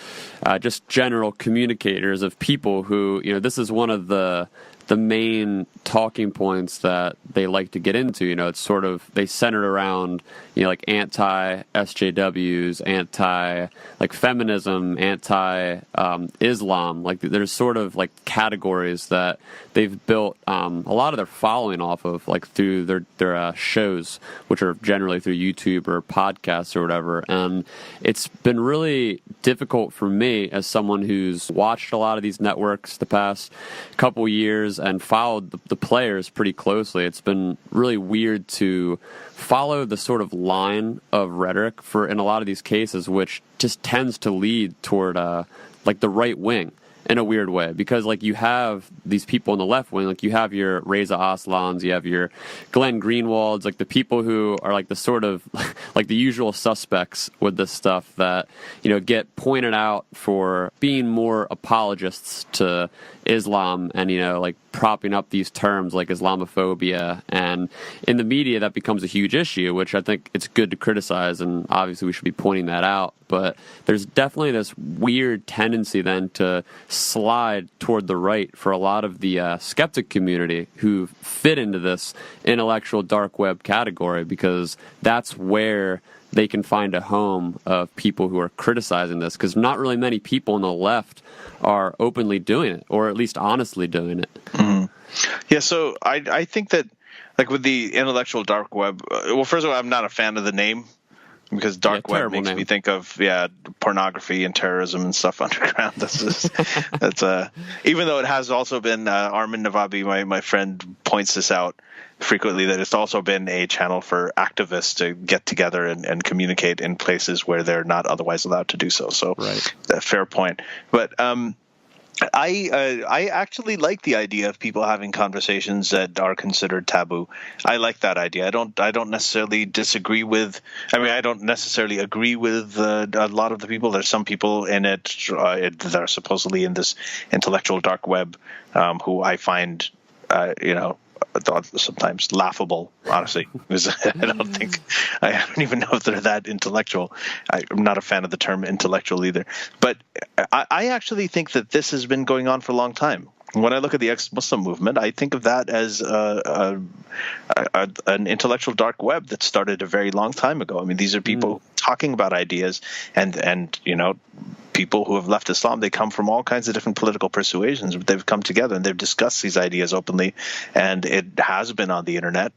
just general communicators of people who, you know, this is one of the main talking points that they like to get into. You know, it's sort of, they centered around, you know, like anti-SJWs, like feminism, anti-Islam. Like, there's sort of like categories that they've built a lot of their following off of, like through their shows, which are generally through YouTube or podcasts or whatever. And it's been really difficult for me as someone who's watched a lot of these networks the past couple years and followed the players pretty closely. It's been really weird to follow the sort of line of rhetoric in a lot of these cases, which just tends to lead toward like the right wing in a weird way, because like you have these people in the left wing, like you have your Reza Aslans, you have your Glenn Greenwalds, like the people who are like the sort of like the usual suspects with this stuff that, you know, get pointed out for being more apologists to Islam and, you know, like propping up these terms like Islamophobia. And in the media, that becomes a huge issue, which I think it's good to criticize, and obviously we should be pointing that out. But there's definitely this weird tendency then to slide toward the right for a lot of the skeptic community who fit into this intellectual dark web category, because that's where they can find a home of people who are criticizing this, because not really many people on the left are openly doing it, or at least honestly doing it. Mm-hmm. Yeah, so I think that, like, with the intellectual dark web, well, first of all, I'm not a fan of the name, because dark web makes me think of pornography and terrorism and stuff underground. That's even though it has also been Armin Navabi, my friend, points this out frequently, that it's also been a channel for activists to get together and communicate in places where they're not otherwise allowed to do so. So, right. Fair point. But I actually like the idea of people having conversations that are considered taboo. I like that idea. I don't necessarily disagree with. I mean, I don't necessarily agree with a lot of the people. There's some people in it that are supposedly in this intellectual dark web who I find, sometimes laughable, honestly, because I don't even know if they're that intellectual. I'm not a fan of the term intellectual either. But I actually think that this has been going on for a long time. When I look at the ex-Muslim movement, I think of that as an intellectual dark web that started a very long time ago. I mean, these are people talking about ideas, and people who have left Islam, they come from all kinds of different political persuasions, but they've come together and they've discussed these ideas openly, and it has been on the internet.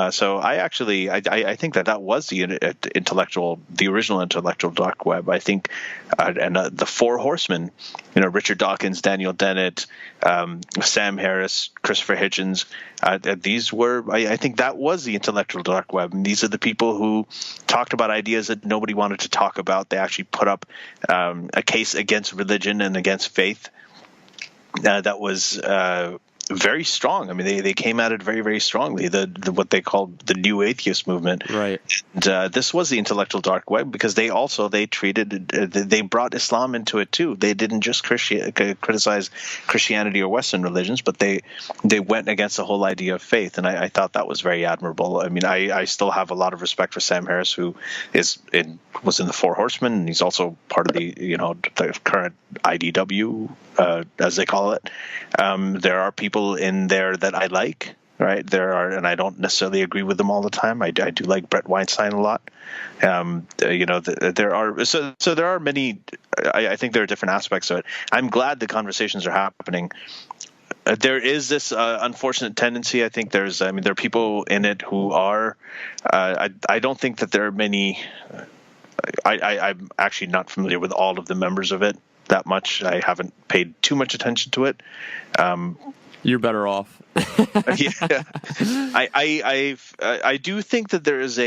So I think that was the original intellectual dark web. I think, the Four Horsemen, Richard Dawkins, Daniel Dennett, Sam Harris, Christopher Hitchens, I think that was the intellectual dark web. And these are the people who talked about ideas that nobody wanted to talk about. They actually put up a case against religion and against faith that was very strong. I mean, they came at it very, very strongly. The what they called the new atheist movement. Right. And this was the intellectual dark web, because they brought Islam into it too. They didn't just criticize Christianity or Western religions, but they went against the whole idea of faith. And I thought that was very admirable. I mean, I still have a lot of respect for Sam Harris, who was in the Four Horsemen, and he's also part of the current IDW, as they call it. There are people in there that I like, right? And I don't necessarily agree with them all the time. I do like Brett Weinstein a lot. There are many. I think there are different aspects of it. I'm glad the conversations are happening. There is this unfortunate tendency. I think there are people in it who are. I don't think that there are many. I'm actually not familiar with all of the members of it that much. I haven't paid too much attention to it. You're better off. Yeah, I do think that there is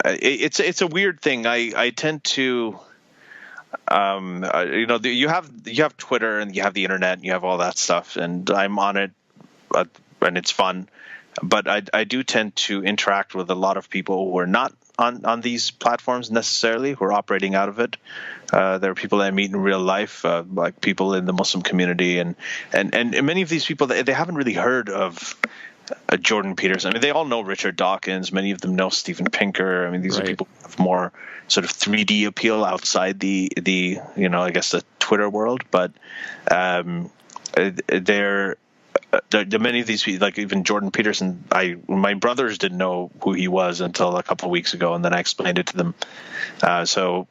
it's a weird thing. I tend to, you have Twitter and you have the internet and you have all that stuff, and I'm on it, and it's fun. But I do tend to interact with a lot of people who are not on these platforms necessarily, who are operating out of it. There are people that I meet in real life, like people in the Muslim community, and many of these people, they haven't really heard of Jordan Peterson. I mean, they all know Richard Dawkins. Many of them know Steven Pinker. I mean, these are people who have more sort of 3D appeal outside the I guess the Twitter world. But they're many of these people, like even Jordan Peterson. My brothers didn't know who he was until a couple of weeks ago, and then I explained it to them. So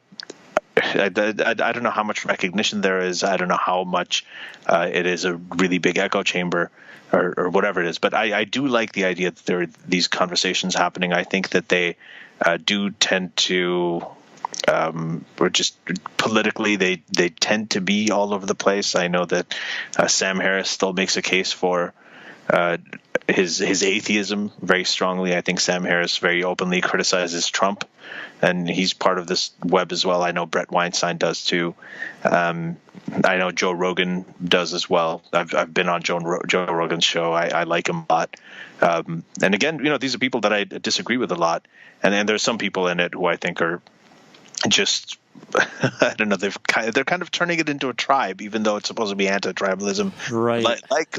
I don't know how much recognition there is. I don't know how much it is a really big echo chamber or whatever it is. But I do like the idea that there are these conversations happening. I think that they do tend to, or just politically, they tend to be all over the place. I know that Sam Harris still makes a case for his atheism very strongly. I think Sam Harris very openly criticizes Trump, and he's part of this web as well. I know Brett Weinstein does too. I know Joe Rogan does as well. I've been on Joe Rogan's show. I like him a lot. And again, these are people that I disagree with a lot. And then there's some people in it who I think are just, I don't know, they're kind of turning it into a tribe, even though it's supposed to be anti-tribalism, right?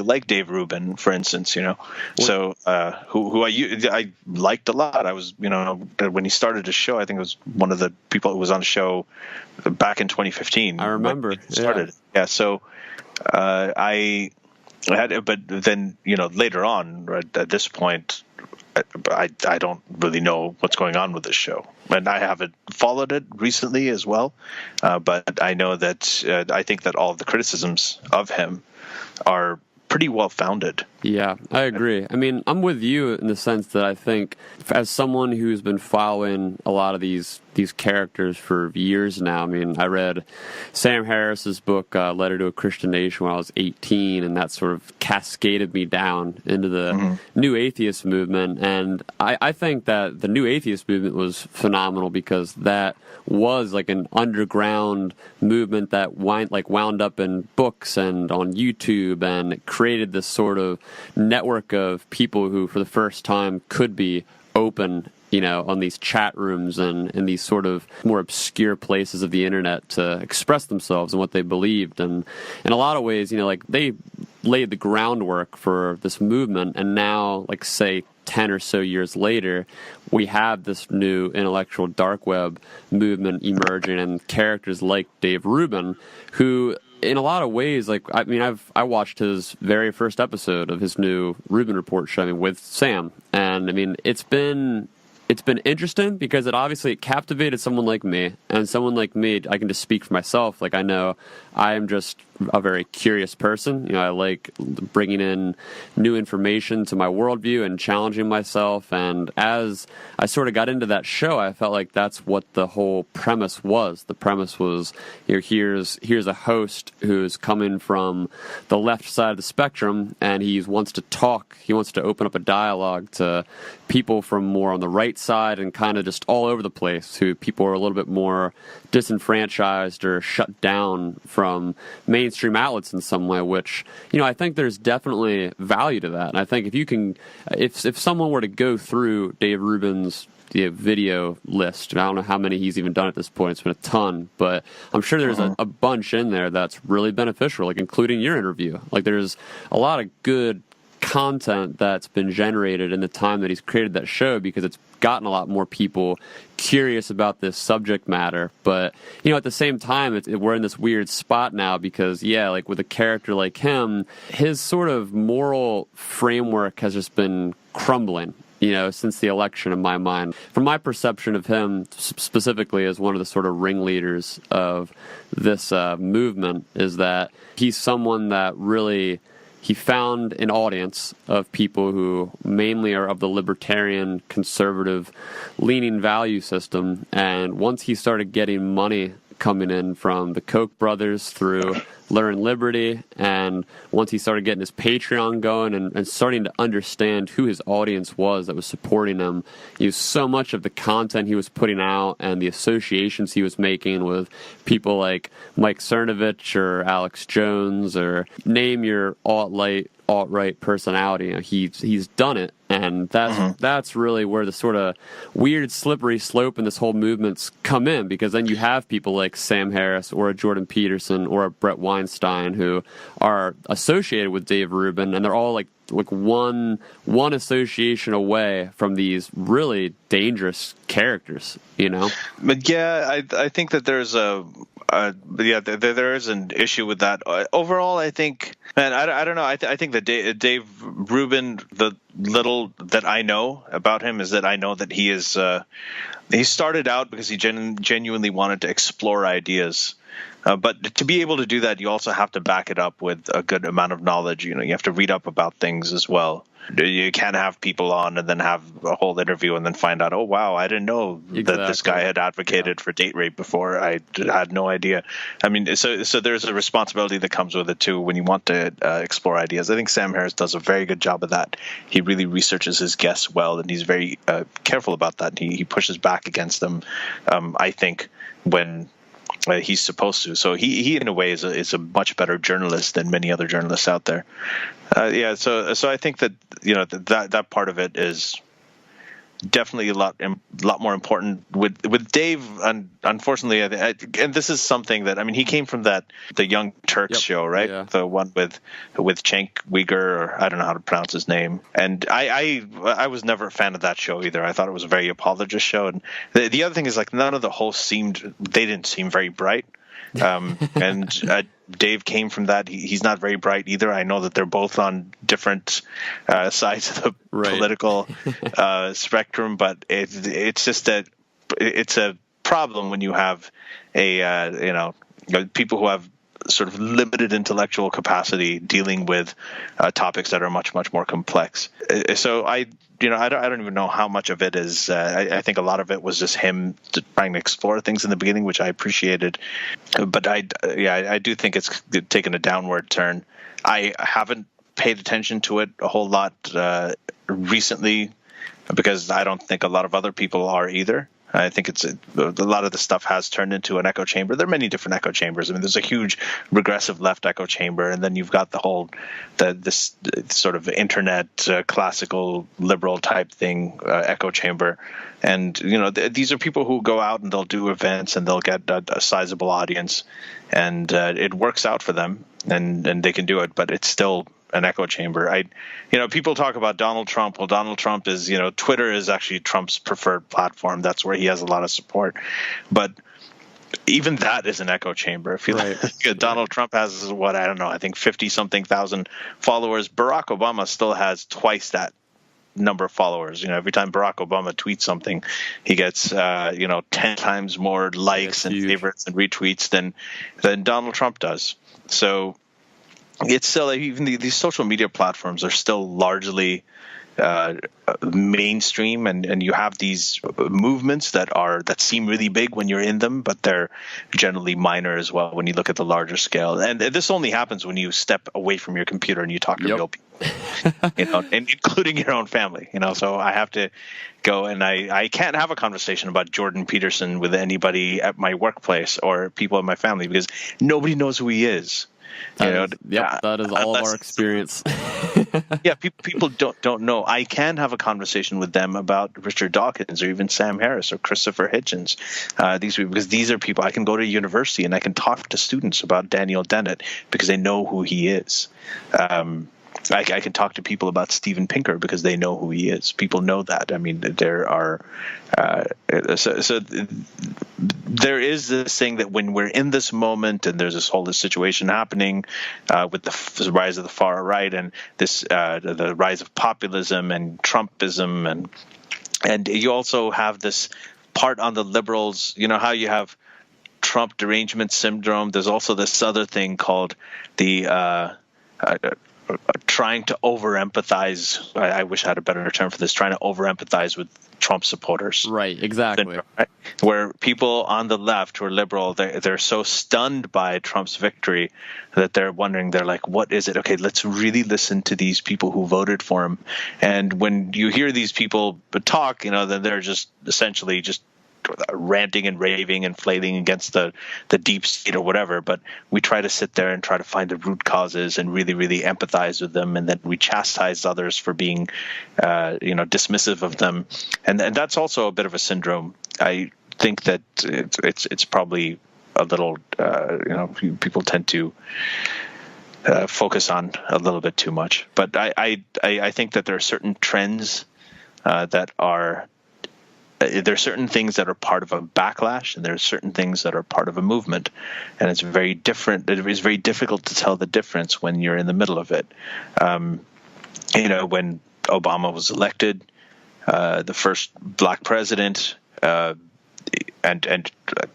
Like Dave Rubin, for instance, So who I liked a lot. I was, when he started his show, I think it was one of the people who was on the show back in 2015. I remember. Started. Yeah. So I had, but then later on, right, at this point, I don't really know what's going on with this show, and I haven't followed it recently as well. But I know that I think that all of the criticisms of him are pretty well founded. Yeah, I agree. I mean, I'm with you in the sense that I think, as someone who's been following a lot of these characters for years now, I mean, I read Sam Harris's book, Letter to a Christian Nation, when I was 18, and that sort of cascaded me down into the New Atheist movement. And I think that the New Atheist movement was phenomenal because that was like an underground movement that wound up in books and on YouTube, and created this sort of network of people who for the first time could be open, on these chat rooms and in these sort of more obscure places of the internet to express themselves and what they believed. And in a lot of ways, they laid the groundwork for this movement. And now, say 10 or so years later, we have this new intellectual dark web movement emerging, and characters like Dave Rubin, who in a lot of ways, I watched his very first episode of his new Rubin Report show, with Sam, and it's been interesting because it captivated someone like me, and someone like me, I can just speak for myself. I know I am just a very curious person. I like bringing in new information to my worldview and challenging myself. And as I sort of got into that show, I felt like that's what the whole premise was. The premise was, here's a host who's coming from the left side of the spectrum, and he wants to talk. He wants to open up a dialogue to people from more on the right side and kind of just all over the place, who people are a little bit more disenfranchised or shut down from mainstream outlets in some way, which, I think there's definitely value to that. And I think if someone were to go through Dave Rubin's video list, and I don't know how many he's even done at this point, it's been a ton, but I'm sure there's a bunch in there that's really beneficial, including your interview. There's a lot of good content that's been generated in the time that he's created that show, because it's gotten a lot more people curious about this subject matter. But at the same time, we're in this weird spot now because with a character like him, his sort of moral framework has just been crumbling since the election, in my mind. From my perception of him specifically as one of the sort of ringleaders of this movement, is that he's someone that really, he found an audience of people who mainly are of the libertarian, conservative, leaning value system. And once he started getting money coming in from the Koch brothers through Learn Liberty, and once he started getting his Patreon going and starting to understand who his audience was that was supporting him, so much of the content he was putting out and the associations he was making with people like Mike Cernovich or Alex Jones, or name your alt-right personality, he's done it. And that's really where the sort of weird slippery slope in this whole movement's come in, because then you have people like Sam Harris or a Jordan Peterson or a Brett Weinstein who are associated with Dave Rubin, and they're all like one association away from these really dangerous characters, you know? But yeah, I think that there's there is an issue with that. Overall, I think, man, I don't know. I think that Dave Rubin, the little that I know about him is that I know that he started out because he genuinely wanted to explore ideas. But to be able to do that, you also have to back it up with a good amount of knowledge. You know, you have to read up about things as well. You can't have people on and then have a whole interview and then find out, oh, wow, I didn't know that this guy had advocated for date rape before. I had no idea. I mean, so there's a responsibility that comes with it, too, when you want to explore ideas. I think Sam Harris does a very good job of that. He really researches his guests well, and he's very careful about that. He pushes back against them, I think, when he's supposed to. So he in a way is a much better journalist than many other journalists out there. So I think that, you know, that part of it is definitely a lot more important with Dave. And unfortunately, and this is something that, I mean, he came from the Young Turks show, right? Yeah. The one with Cenk Uygur, or I don't know how to pronounce his name. And I was never a fan of that show either. I thought it was a very apologist show. And the other thing is, like, none of the hosts didn't seem very bright. And Dave came from that. He's not very bright either. I know that they're both on different sides of the political spectrum, but it's just that it's a problem when you have people who have sort of limited intellectual capacity dealing with topics that are much, much more complex. So I don't even know how much of it is. I think a lot of it was just him trying to explore things in the beginning, which I appreciated. But I do think it's taken a downward turn. I haven't paid attention to it a whole lot recently, because I don't think a lot of other people are either. I think a lot of the stuff has turned into an echo chamber. There are many different echo chambers. I mean, there's a huge regressive left echo chamber, and then you've got this sort of internet classical liberal type thing echo chamber. And you know, these are people who go out and they'll do events and they'll get a sizable audience, and it works out for them, and they can do it. But it's still an echo chamber. People talk about Donald Trump. Well, Donald Trump is, Twitter is actually Trump's preferred platform. That's where he has a lot of support. But even that is an echo chamber. I feel like Donald Trump has I think 50-something thousand followers. Barack Obama still has twice that number of followers. Every time Barack Obama tweets something, he gets 10 times more likes and favorites and retweets than Donald Trump does. So it's still, even these social media platforms are still largely mainstream, and you have these movements that seem really big when you're in them, but they're generally minor as well when you look at the larger scale. And this only happens when you step away from your computer and you talk to real people, and including your own family. So I have to go, and I can't have a conversation about Jordan Peterson with anybody at my workplace or people in my family, because nobody knows who he is. That is all of our experience. People don't know. I can have a conversation with them about Richard Dawkins or even Sam Harris or Christopher Hitchens. Because these are people I can go to university and I can talk to students about Daniel Dennett because they know who he is. I can talk to people about Steven Pinker because they know who he is. People know that. I mean, there are so there is this thing that when we're in this moment and there's this whole situation happening with the rise of the far right and this the rise of populism and Trumpism, and you also have this part on the liberals. How you have Trump derangement syndrome. There's also this other thing called the trying to over-empathize. I wish I had a better term for this. Trying to over-empathize with Trump supporters. Right, exactly. Right? Where people on the left who are liberal, they're so stunned by Trump's victory that they're wondering, they're like, what is it? Okay, let's really listen to these people who voted for him. And when you hear these people talk, then they're just essentially just ranting and raving and flailing against the deep state or whatever, but we try to sit there and try to find the root causes and really, really empathize with them, and then we chastise others for being, dismissive of them, and that's also a bit of a syndrome. I think that it's probably a little, people tend to focus on a little bit too much, but I think that there are certain trends that are. There are certain things that are part of a backlash, and there are certain things that are part of a movement, and it's very different. It is very difficult to tell the difference when you're in the middle of it. When Obama was elected, the first black president, and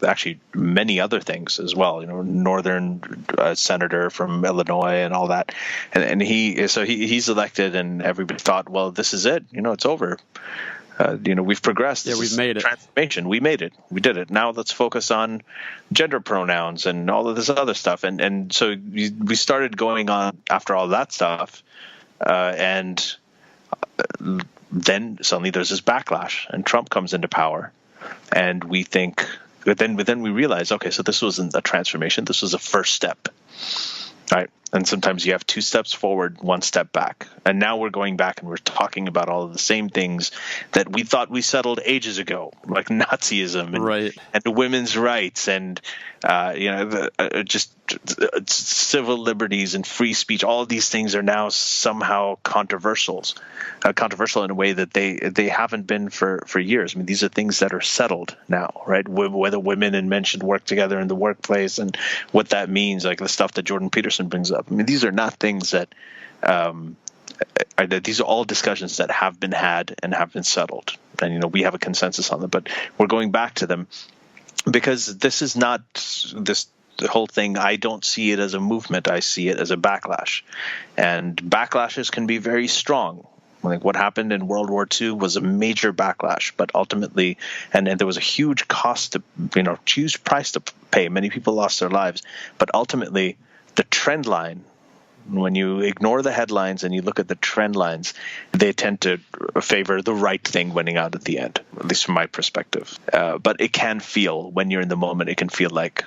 actually many other things as well. Northern senator from Illinois and all that, and he's elected, and everybody thought, well, this is it. It's over. We've progressed. Yeah, we've made it. Transformation. We made it. We did it. Now let's focus on gender pronouns and all of this other stuff. And so we started going on after all that stuff, and then suddenly there's this backlash, and Trump comes into power, and we think, but then we realize, okay, so this wasn't a transformation. This was a first step, right? And sometimes you have 2 steps forward, 1 step back. And now we're going back and we're talking about all of the same things that we thought we settled ages ago, like Nazism and women's rights and just civil liberties and free speech. All of these things are now somehow controversial in a way that they haven't been for years. I mean, these are things that are settled now, right? Whether women and men should work together in the workplace and what that means, like the stuff that Jordan Peterson brings up. I mean, these are not things that these are all discussions that have been had and have been settled, and we have a consensus on them. But we're going back to them because this is not this whole thing. I don't see it as a movement. I see it as a backlash, and backlashes can be very strong. Like what happened in World War II was a major backlash, but ultimately, and there was a huge cost to, huge price to pay. Many people lost their lives, but ultimately, the trend line, when you ignore the headlines and you look at the trend lines, they tend to favor the right thing winning out at the end, at least from my perspective. But it can feel, when you're in the moment, it can feel like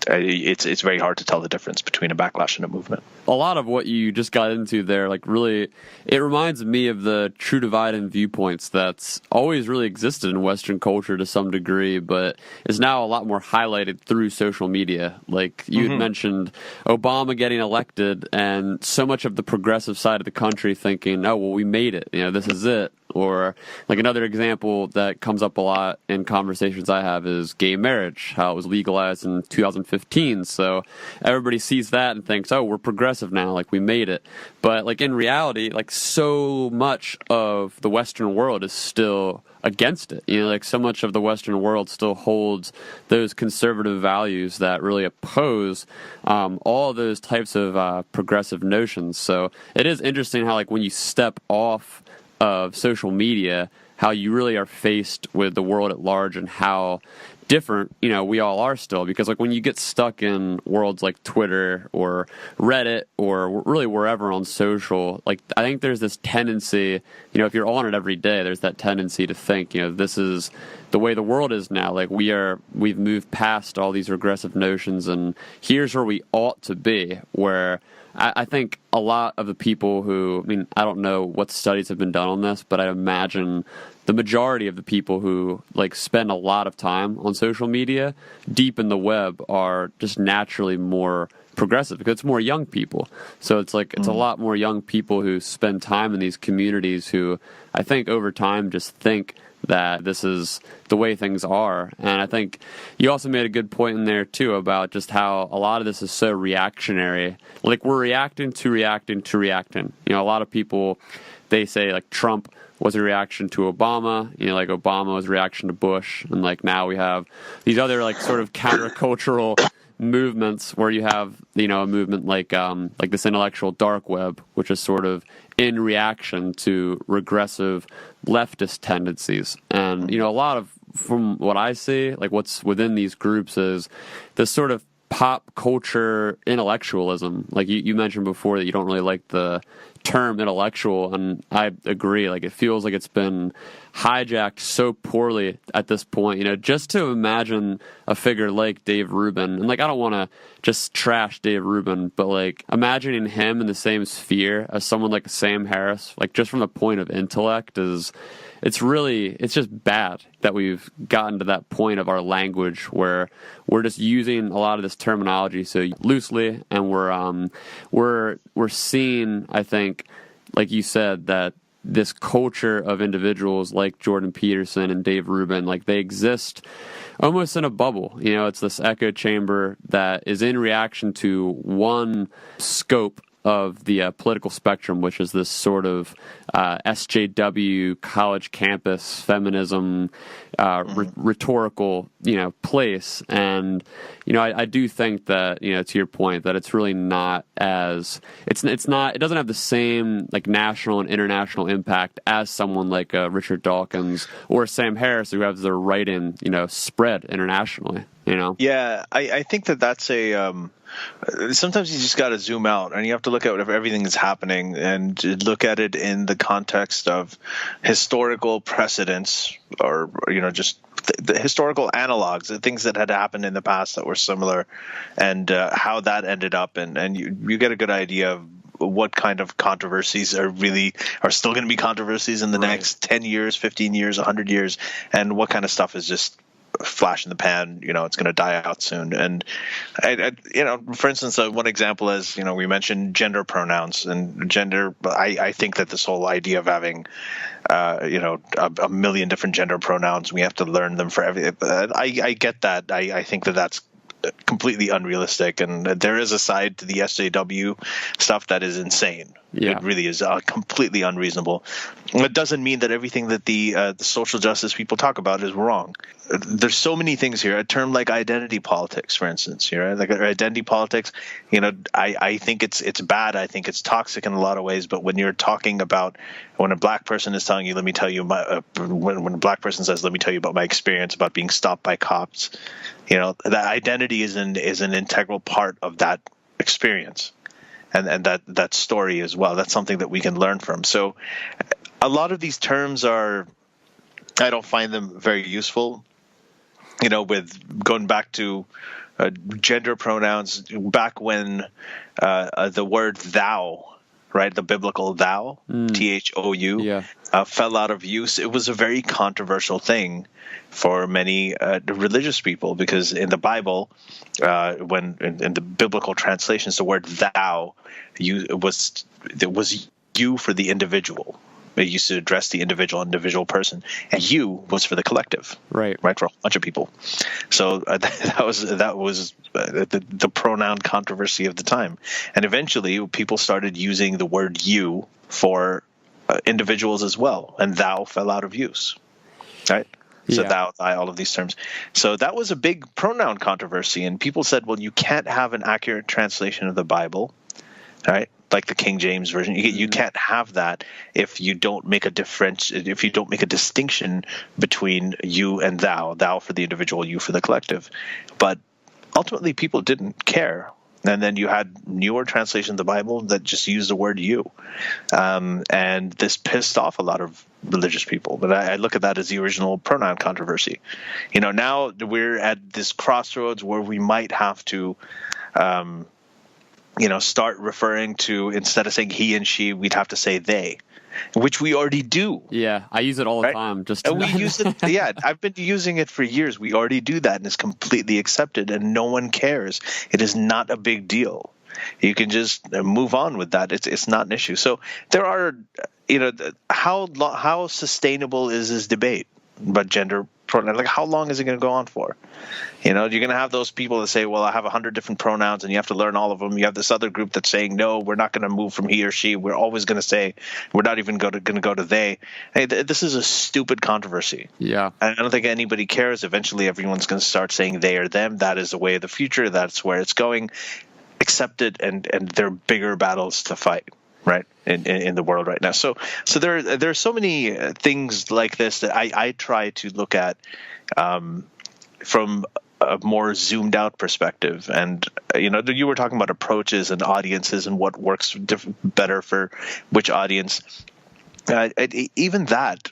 it's very hard to tell the difference between a backlash and a movement. A lot of what you just got into there, really, it reminds me of the true divide in viewpoints that's always really existed in Western culture to some degree, but is now a lot more highlighted through social media. Like you had mentioned Obama getting elected, and so much of the progressive side of the country thinking, oh, well, we made it. This is it. Or like another example that comes up a lot in conversations I have is gay marriage, how it was legalized in 2015. So everybody sees that and thinks, oh, we're progressive now, like we made it. But like in reality, like so much of the Western world is still against it. Like so much of the Western world still holds those conservative values that really oppose all of those types of progressive notions. So it is interesting how like when you step off of social media, how you really are faced with the world at large and how different, we all are still. Because like when you get stuck in worlds like Twitter or Reddit or really wherever on social, like I think there's this tendency, if you're on it every day, there's that tendency to think, this is the way the world is now. Like we've moved past all these regressive notions and here's where we ought to be, where I think a lot of the people who, I don't know what studies have been done on this, but I imagine the majority of the people who like spend a lot of time on social media deep in the web are just naturally more progressive because it's more young people. So it's like it's a lot more young people who spend time in these communities who I think over time just think that this is the way things are. And I think you also made a good point in there, too, about just how a lot of this is so reactionary. Like, we're reacting to reacting to reacting. A lot of people, they say, like, Trump was a reaction to Obama. Like, Obama was a reaction to Bush. And, like, now we have these other, like, sort of countercultural movements where you have, a movement like this intellectual dark web, which is sort of in reaction to regressive leftist tendencies. And, a lot of, from what I see, like what's within these groups is this sort of pop culture intellectualism. Like you mentioned before that you don't really like the term intellectual, and I agree. Like, it feels like it's been hijacked so poorly at this point. You know, just to imagine a figure like Dave Rubin, and like, I don't want to just trash Dave Rubin, but like imagining him in the same sphere as someone like Sam Harris, like just from the point of intellect, it's just bad that we've gotten to that point of our language where we're just using a lot of this terminology so loosely, and we're seeing, I think, like you said, that this culture of individuals like Jordan Peterson and Dave Rubin, like, they exist almost in a bubble. You know, it's this echo chamber that is in reaction to one scope of the political spectrum, which is this sort of SJW, college campus feminism, rhetorical, place. And, I do think that, to your point, that it's really not as, it doesn't have the same like national and international impact as someone like Richard Dawkins or Sam Harris, who has their writing, spread internationally, Yeah, I think that's sometimes you just got to zoom out and you have to look at everything that's happening and look at it in the context of historical precedents, or just the historical analogs, the things that had happened in the past that were similar, and how that ended up, and you get a good idea of what kind of controversies are still going to be controversies in the next 10 years, 15 years, 100 years, and what kind of stuff is just flash in the pan, it's going to die out soon. And for instance, one example is, we mentioned gender pronouns and gender. I think that this whole idea of having a million different gender pronouns, we have to learn them for everything. I get that. I think that that's completely unrealistic, and there is a side to the SJW stuff that is insane. Yeah. It really is completely unreasonable. It doesn't mean that everything that the social justice people talk about is wrong. There's so many things here. A term like identity politics, for instance, like identity politics, I think it's bad. I think it's toxic in a lot of ways. But when you're talking about, when a black person is telling you, let me tell you, when a black person says, let me tell you about my experience about being stopped by cops, that identity is an integral part of that experience. And that story as well. That's something that we can learn from. So a lot of these terms I don't find them very useful. With going back to gender pronouns, back when the word thou, right, the biblical thou, thou, fell out of use, it was a very controversial thing for many religious people, because in the Bible, when in the biblical translations, the word thou was you for the individual. It used to address the individual person, and you was for the collective, right, for a bunch of people. So that was the pronoun controversy of the time, and eventually people started using the word you for individuals as well, and thou fell out of use, right? So thou, thy, all of these terms. So that was a big pronoun controversy, and people said, well, you can't have an accurate translation of the Bible, right? Like the King James version, you can't have that if you don't make a distinction between you and thou for the individual, you for the collective. But ultimately, people didn't care. And then you had newer translations of the Bible that just used the word you. And this pissed off a lot of religious people. But I look at that as the original pronoun controversy. Now we're at this crossroads where we might have to start referring to, instead of saying he and she, we'd have to say they, which we already do. Yeah, I use it all the time. And we use it. Yeah, I've been using it for years. We already do that, and it's completely accepted, and no one cares. It is not a big deal. You can just move on with that. It's not an issue. So there are, how sustainable is this debate about gender? Like, how long is it going to go on for? You're going to have those people that say, well, I have 100 different pronouns and you have to learn all of them. You have this other group that's saying, no, we're not going to move from he or she. We're always going to say, we're not even going to go to they. Hey, this is a stupid controversy. Yeah. I don't think anybody cares. Eventually, everyone's going to start saying they or them. That is the way of the future. That's where it's going. Accept it, and there are bigger battles to fight, right, in the world right now. So there are so many things like this that I try to look at from a more zoomed out perspective. And, you were talking about approaches and audiences and what works better for which audience. Even that,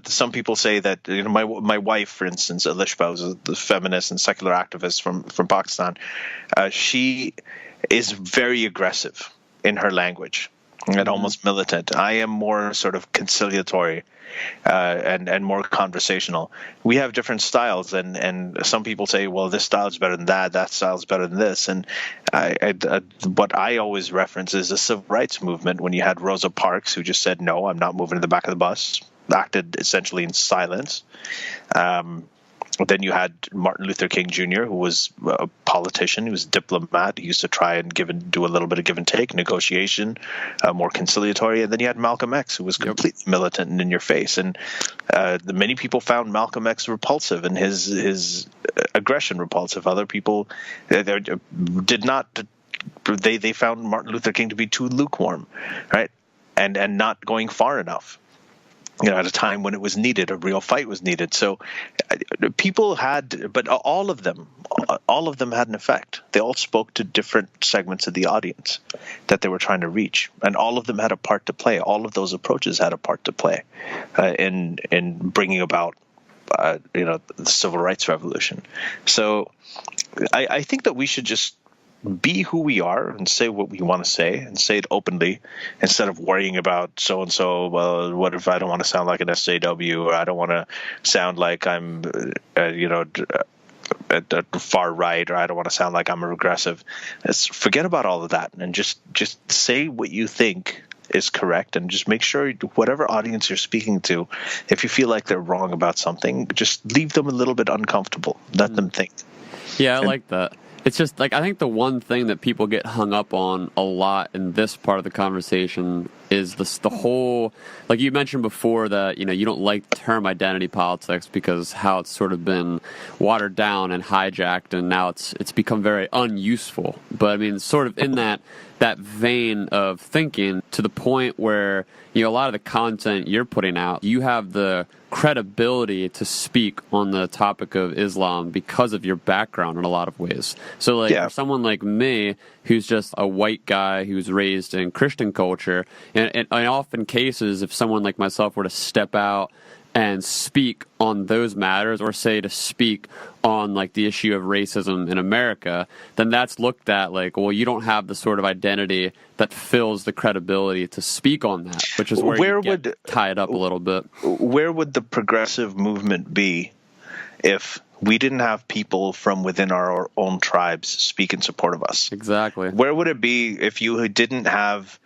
some people say that, my wife, for instance, Allebach, was the feminist and secular activist from Pakistan. She is very aggressive in her language and almost militant. I am more sort of conciliatory and more conversational. We have different styles, and some people say, well, this style is better than that style is better than this. And what I always reference is the civil rights movement, when you had Rosa Parks, who just said, no, I'm not moving to the back of the bus, acted essentially in silence. Then you had Martin Luther King Jr., who was a politician, he was a diplomat. He used to try and do a little bit of give and take, negotiation, more conciliatory. And then you had Malcolm X, who was completely militant and in your face. And many people found Malcolm X repulsive and his aggression repulsive. Other people did not. They found Martin Luther King to be too lukewarm, right, and not going far enough. At a time when it was needed, a real fight was needed. So people had, but all of them had an effect. They all spoke to different segments of the audience that they were trying to reach. And all of them had a part to play. All of those approaches had a part to play in bringing about, the civil rights revolution. So I think that we should just be who we are and say what we want to say and say it openly instead of worrying about so-and-so. Well, what if I don't want to sound like an SJW, or I don't want to sound like I'm, at the far right, or I don't want to sound like I'm a regressive. Forget about all of that and just say what you think is correct, and just make sure whatever audience you're speaking to, if you feel like they're wrong about something, just leave them a little bit uncomfortable. Let them think. Yeah, I like that. It's just like, I think the one thing that people get hung up on a lot in this part of the conversation is the whole, like you mentioned before, that, you don't like the term identity politics because how it's sort of been watered down and hijacked, and now it's become very unuseful. But I mean, sort of in that vein of thinking, to the point where, a lot of the content you're putting out, you have the credibility to speak on the topic of Islam because of your background in a lot of ways. So for someone like me, who's just a white guy who's raised in Christian culture, and in often cases, if someone like myself were to step out and speak on those matters, or say to speak on like the issue of racism in America, then that's looked at like, well, you don't have the sort of identity that fills the credibility to speak on that, which is where you get tied up a little bit. Where would the progressive movement be if we didn't have people from within our own tribes speak in support of us? Exactly. Where would it be if you didn't have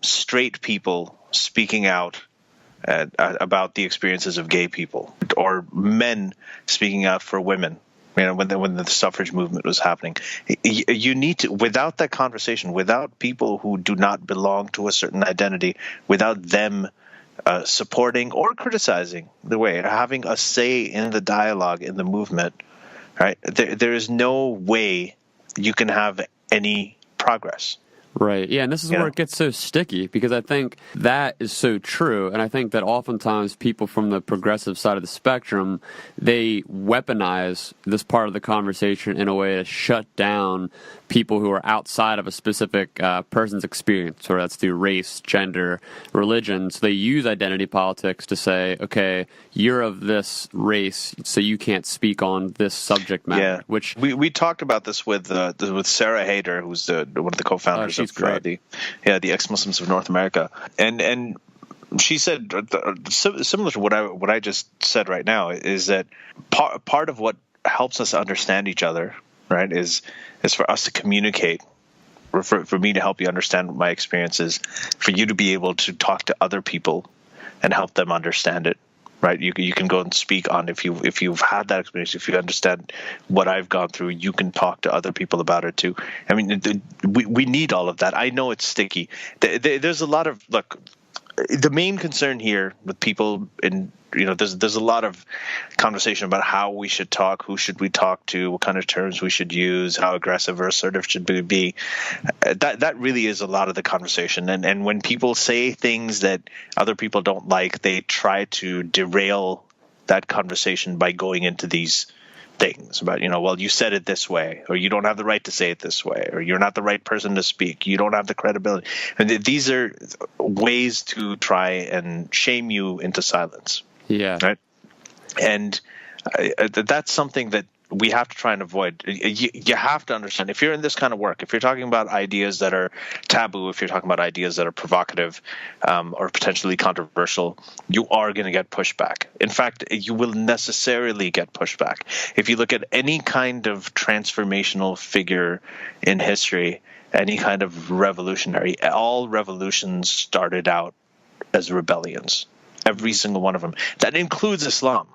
straight people speaking out about the experiences of gay people, or men speaking out for women? When the suffrage movement was happening, you need to, without that conversation, without people who do not belong to a certain identity, without them supporting or criticizing the way, having a say in the dialogue in the movement, right? There is no way you can have any progress. Right. Yeah, and this is where it gets so sticky, because I think that is so true. And I think that oftentimes people from the progressive side of the spectrum, they weaponize this part of the conversation in a way to shut down people who are outside of a specific person's experience, or that's through race, gender, religion. So they use identity politics to say, okay, you're of this race, so you can't speak on this Yeah. subject matter. Which we talked about this with Sarah Hayter, who's one of the co-founders of the Ex-Muslims of North America, and she said similar to what I just said right now, is that part of what helps us understand each other, right, is for us to communicate, or for me to help you understand my experiences, for you to be able to talk to other people and help them understand it. Right, you can go and speak on, if you've had that experience, if you understand what I've gone through, you can talk to other people about it too. I mean, we need all of that. I know it's sticky. There's a lot of, look, the main concern here with people in, there's a lot of conversation about how we should talk, who should we talk to, what kind of terms we should use, how aggressive or assertive should we be. That really is a lot of the conversation. And when people say things that other people don't like, they try to derail that conversation by going into these things about, well, you said it this way, or you don't have the right to say it this way, or you're not the right person to speak. You don't have the credibility. And these are ways to try and shame you into silence. Yeah. Right. And that's something that we have to try and avoid. You have to understand, if you're in this kind of work, if you're talking about ideas that are taboo, if you're talking about ideas that are provocative or potentially controversial, you are going to get pushback. In fact, you will necessarily get pushback. If you look at any kind of transformational figure in history, any kind of revolutionary, all revolutions started out as rebellions. Every single one of them. That includes Islam.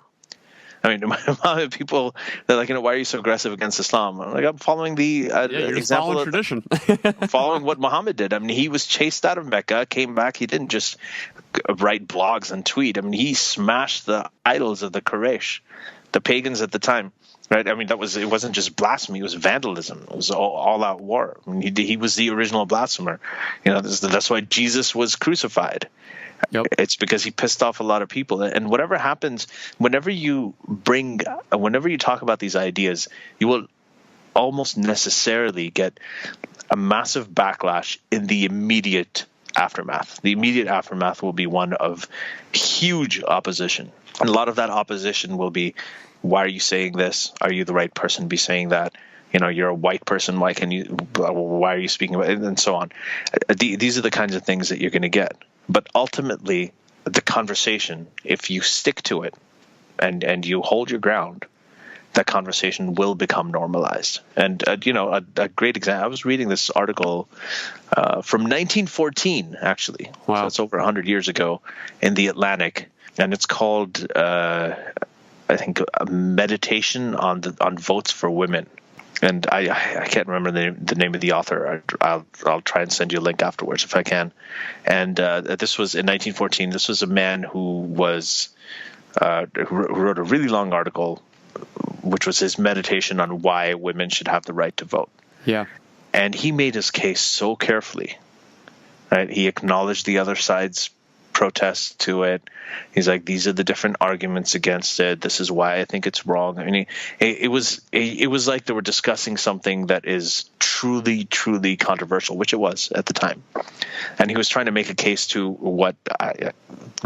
I mean, people, they're like, why are you so aggressive against Islam? I'm like, I'm following the example of tradition. Following what Muhammad did. I mean, he was chased out of Mecca, came back. He didn't just write blogs and tweet. I mean, he smashed the idols of the Quraysh, the pagans at the time. Right? I mean, it wasn't just blasphemy; it was vandalism. It was all-out war. I mean, he was the original blasphemer. That's why Jesus was crucified. Yep. It's because he pissed off a lot of people. And whatever happens, whenever you talk about these ideas, you will almost necessarily get a massive backlash in the immediate aftermath. The immediate aftermath will be one of huge opposition. And a lot of that opposition will be, why are you saying this? Are you the right person to be saying that? You're a white person. Why are you speaking about it? And so on. These are the kinds of things that you're going to get. But ultimately, the conversation, if you stick to it and you hold your ground, that conversation will become normalized. And, a great example, I was reading this article from 1914, actually. Wow. So it's over 100 years ago in The Atlantic. And it's called, I think, a meditation on votes for women. And I can't remember the name of the author. I'll try and send you a link afterwards if I can. And this was in 1914. This was a man who wrote a really long article, which was his meditation on why women should have the right to vote. Yeah. And he made his case so carefully. Right? He acknowledged the other side's protests to it. He's like, these are the different arguments against it. This is why I think it's wrong. I mean, it was like they were discussing something that is truly, truly controversial, which it was at the time. And he was trying to make a case to what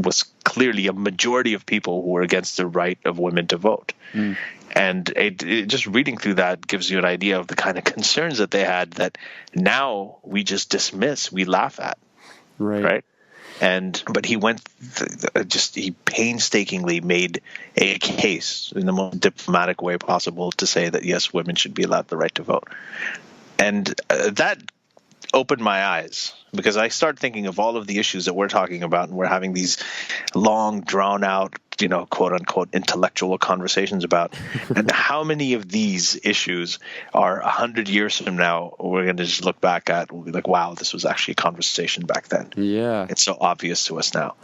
was clearly a majority of people who were against the right of women to vote. Mm. And just reading through that gives you an idea of the kind of concerns that they had that now we just dismiss, we laugh at. Right? But he he painstakingly made a case in the most diplomatic way possible to say that, yes, women should be allowed the right to vote. And that opened my eyes, because I started thinking of all of the issues that we're talking about, and we're having these long, drawn-out, quote unquote, intellectual conversations about, and how many of these issues are 100 years from now we're going to just look back at, we'll be like, wow, this was actually a conversation back then. Yeah, it's so obvious to us now.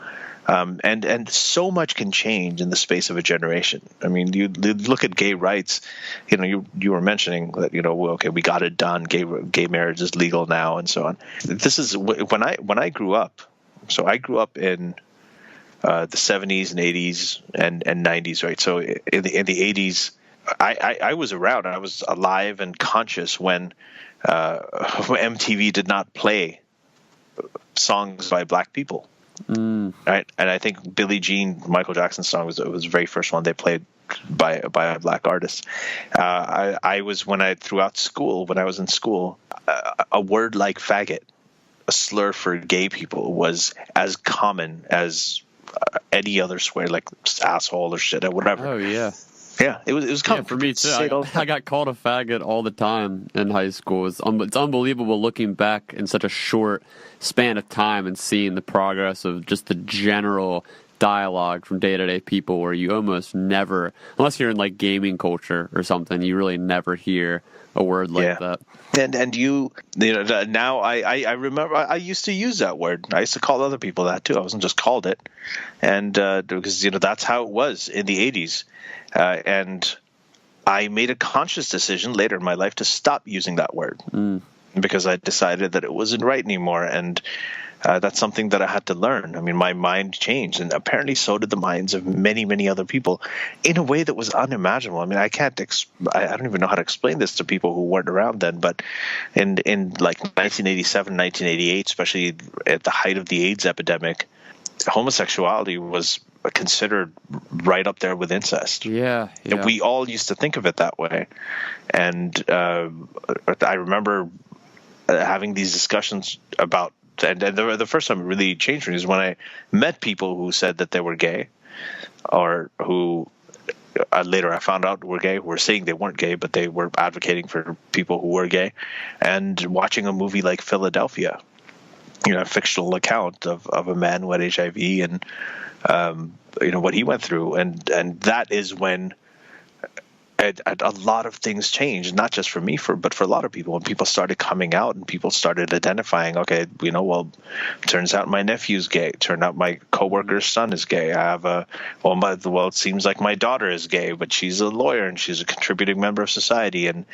And so much can change in the space of a generation. I mean, you look at gay rights. You were mentioning that okay, we got it done. Gay marriage is legal now, and so on. This is when I grew up. So I grew up in the 70s and 80s and 90s, right? So in the 80s, I was around. I was alive and conscious when MTV did not play songs by black people. Mm. Right, and I think Billie Jean, Michael Jackson's song, was the very first one they played by a black artist. I was throughout school, when I was in school, a word like faggot, a slur for gay people, was as common as any other swear, like asshole or shit or whatever. Oh yeah. Yeah, it was common. Yeah, for me too. I got called a faggot all the time in high school. It's unbelievable looking back in such a short span of time and seeing the progress of just the general dialogue from day-to-day people, where you almost never, unless you're in like gaming culture or something, you really never hear a word like that. And now I remember I used to use that word. I used to call other people that too. I wasn't just called it, and because that's how it was in the 80s. And I made a conscious decision later in my life to stop using that word because I decided that it wasn't right anymore. And that's something that I had to learn. I mean, my mind changed, and apparently so did the minds of many, many other people in a way that was unimaginable. I mean, I don't even know how to explain this to people who weren't around then, but in like 1987, 1988, especially at the height of the AIDS epidemic, homosexuality was considered right up there with incest. Yeah. And we all used to think of it that way. And I remember having these discussions about, and the first time it really changed me is when I met people who said that they were gay, or who later I found out were gay, who were saying they weren't gay, but they were advocating for people who were gay, and watching a movie like Philadelphia, a fictional account of a man who had HIV and what he went through, and that is when a lot of things changed, not just for me, but for a lot of people. When people started coming out and people started identifying, okay, turns out my nephew's gay. Turned out my coworker's son is gay. I have it seems like my daughter is gay, but she's a lawyer and she's a contributing member of society, and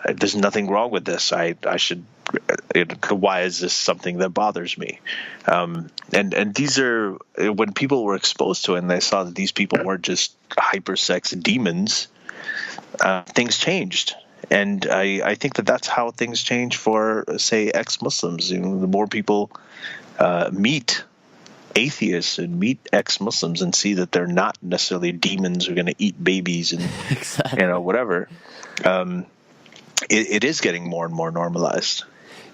there's nothing wrong with this. I should. Why is this something that bothers me? And these are when people were exposed to it and they saw that these people weren't just hypersex demons. Things changed, and I think that's how things change for, say, ex-Muslims. The more people meet atheists and meet ex-Muslims and see that they're not necessarily demons who are going to eat babies and exactly. Whatever, it is getting more and more normalized.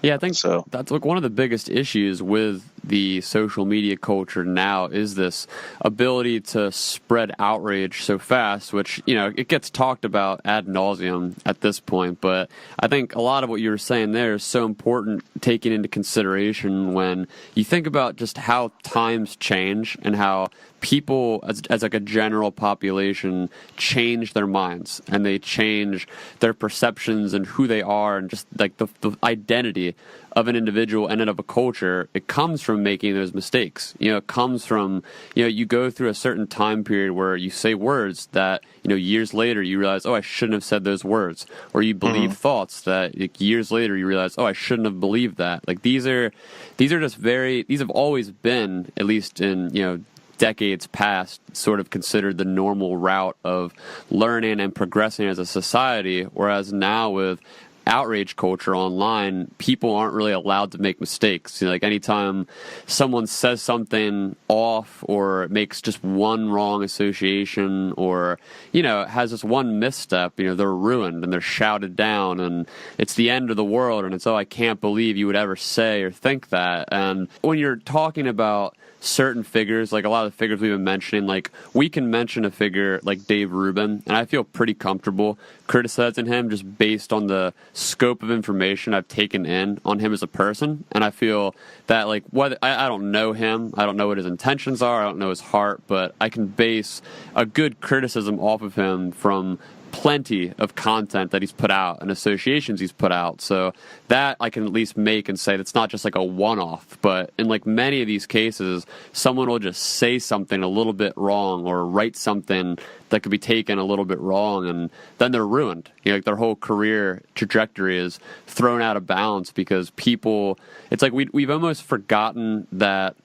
Yeah, I think that's one of the biggest issues with the social media culture now is this ability to spread outrage so fast, which, it gets talked about ad nauseum at this point. But I think a lot of what you were saying there is so important, taking into consideration when you think about just how times change and how people as like a general population change their minds and they change their perceptions and who they are, and just like the identity of an individual and of a culture. It comes from making those mistakes. It comes from, you go through a certain time period where you say words that, years later you realize, oh, I shouldn't have said those words. Or you believe thoughts that years later you realize, oh, I shouldn't have believed that. Like these have always been, at least in, decades past, sort of considered the normal route of learning and progressing as a society, whereas now with outrage culture online, people aren't really allowed to make mistakes. Like anytime someone says something off or makes just one wrong association or, has this one misstep, they're ruined and they're shouted down and it's the end of the world and it's, oh, I can't believe you would ever say or think that. And when you're talking about certain figures, like a lot of the figures we've been mentioning, like we can mention a figure like Dave Rubin, and I feel pretty comfortable criticizing him just based on the scope of information I've taken in on him as a person. And I feel that like I don't know him, I don't know what his intentions are, I don't know his heart, but I can base a good criticism off of him from plenty of content that he's put out and associations he's put out. So that I can at least make and say that's not just like a one-off, but in like many of these cases, someone will just say something a little bit wrong or write something that could be taken a little bit wrong, and then they're ruined. Like their whole career trajectory is thrown out of bounds because people, it's like we've almost forgotten that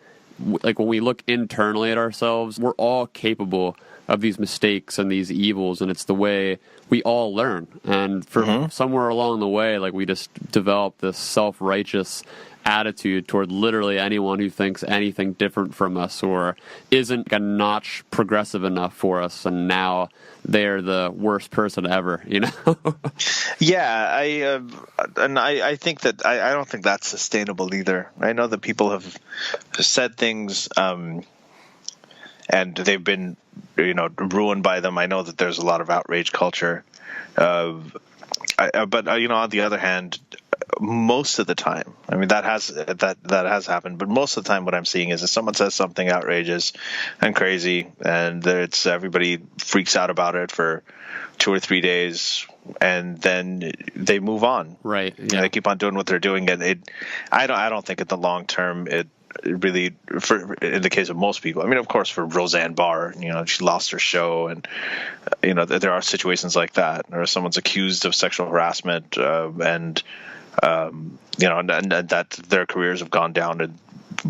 like when we look internally at ourselves, we're all capable of these mistakes and these evils, and it's the way we all learn. And for somewhere along the way, like we just develop this self-righteous attitude toward literally anyone who thinks anything different from us or isn't a notch progressive enough for us, and now they're the worst person ever, Yeah, I think that I don't think that's sustainable either. I know that people have said things and they've been ruined by them. I know that there's a lot of outrage culture, but on the other hand, most of the time, I mean that has happened, but most of the time what I'm seeing is if someone says something outrageous and crazy and everybody freaks out about it for 2 or 3 days and then they move on. Right. Yeah. They keep on doing what they're doing, and I don't think in the long term it really, in the case of most people, I mean, of course, for Roseanne Barr, she lost her show, and there are situations like that, or someone's accused of sexual harassment, and that their careers have gone down, and